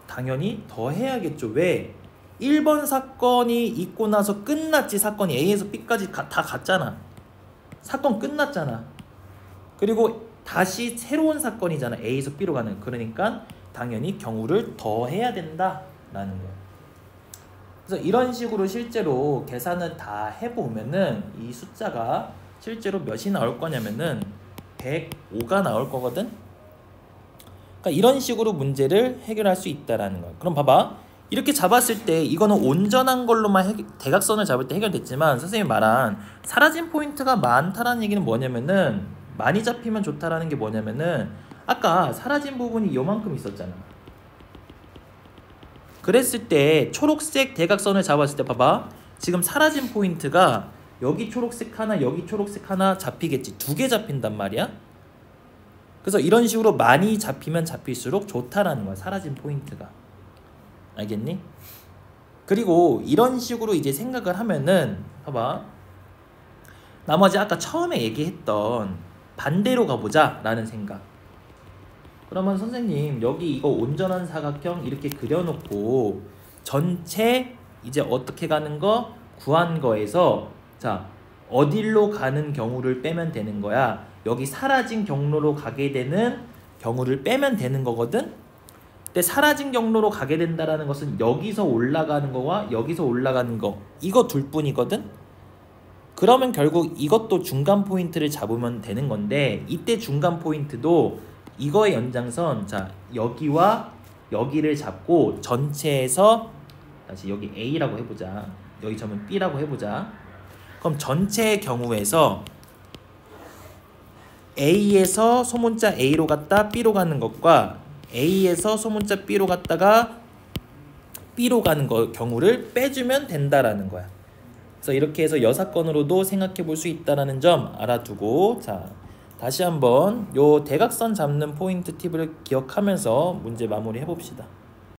당연히 더해야겠죠. 왜? 1번 사건이 있고 나서 끝났지. 사건이 A에서 B까지 다 갔잖아. 사건 끝났잖아. 그리고 다시 새로운 사건이잖아. A에서 B로 가는. 그러니까 당연히 경우를 더해야 된다라는 거야. 그래서 이런 식으로 실제로 계산을 다 해보면은 이 숫자가 실제로 몇이 나올 거냐면은 105가 나올 거거든. 그러니까 이런 식으로 문제를 해결할 수 있다라는 거야. 그럼 봐봐. 이렇게 잡았을 때 이거는 온전한 걸로만 대각선을 잡을 때 해결됐지만 선생님이 말한 사라진 포인트가 많다라는 얘기는 뭐냐면은 많이 잡히면 좋다라는 게 뭐냐면은 아까 사라진 부분이 요만큼 있었잖아. 그랬을 때 초록색 대각선을 잡았을 때 봐봐. 지금 사라진 포인트가 여기 초록색 하나 여기 초록색 하나 잡히겠지. 2개 잡힌단 말이야. 그래서 이런 식으로 많이 잡히면 잡힐수록 좋다라는 거야. 사라진 포인트가. 알겠니? 그리고 이런 식으로 이제 생각을 하면은 봐봐. 나머지 아까 처음에 얘기했던 반대로 가보자 라는 생각. 그러면 선생님 여기 이거 온전한 사각형 이렇게 그려놓고 전체 이제 어떻게 가는 거 구한 거에서 자 어디로 가는 경우를 빼면 되는 거야. 여기 사라진 경로로 가게 되는 경우를 빼면 되는 거거든. 근데 사라진 경로로 가게 된다라는 것은 여기서 올라가는 거와 여기서 올라가는 거 이거 둘 뿐이거든. 그러면 결국 이것도 중간 포인트를 잡으면 되는 건데 이때 중간 포인트도 이거의 연장선 자 여기와 여기를 잡고 전체에서 다시 여기 A라고 해보자. 여기 점은 B라고 해보자. 그럼 전체의 경우에서 A에서 소문자 A로 갔다 B로 가는 것과 A에서 소문자 B로 갔다가 B로 가는 경우를 빼주면 된다라는 거야. 그래서 이렇게 해서 여사건으로도 생각해 볼 수 있다는 점 알아두고 자 다시 한번 요 대각선 잡는 포인트 팁을 기억하면서 문제 마무리 해봅시다.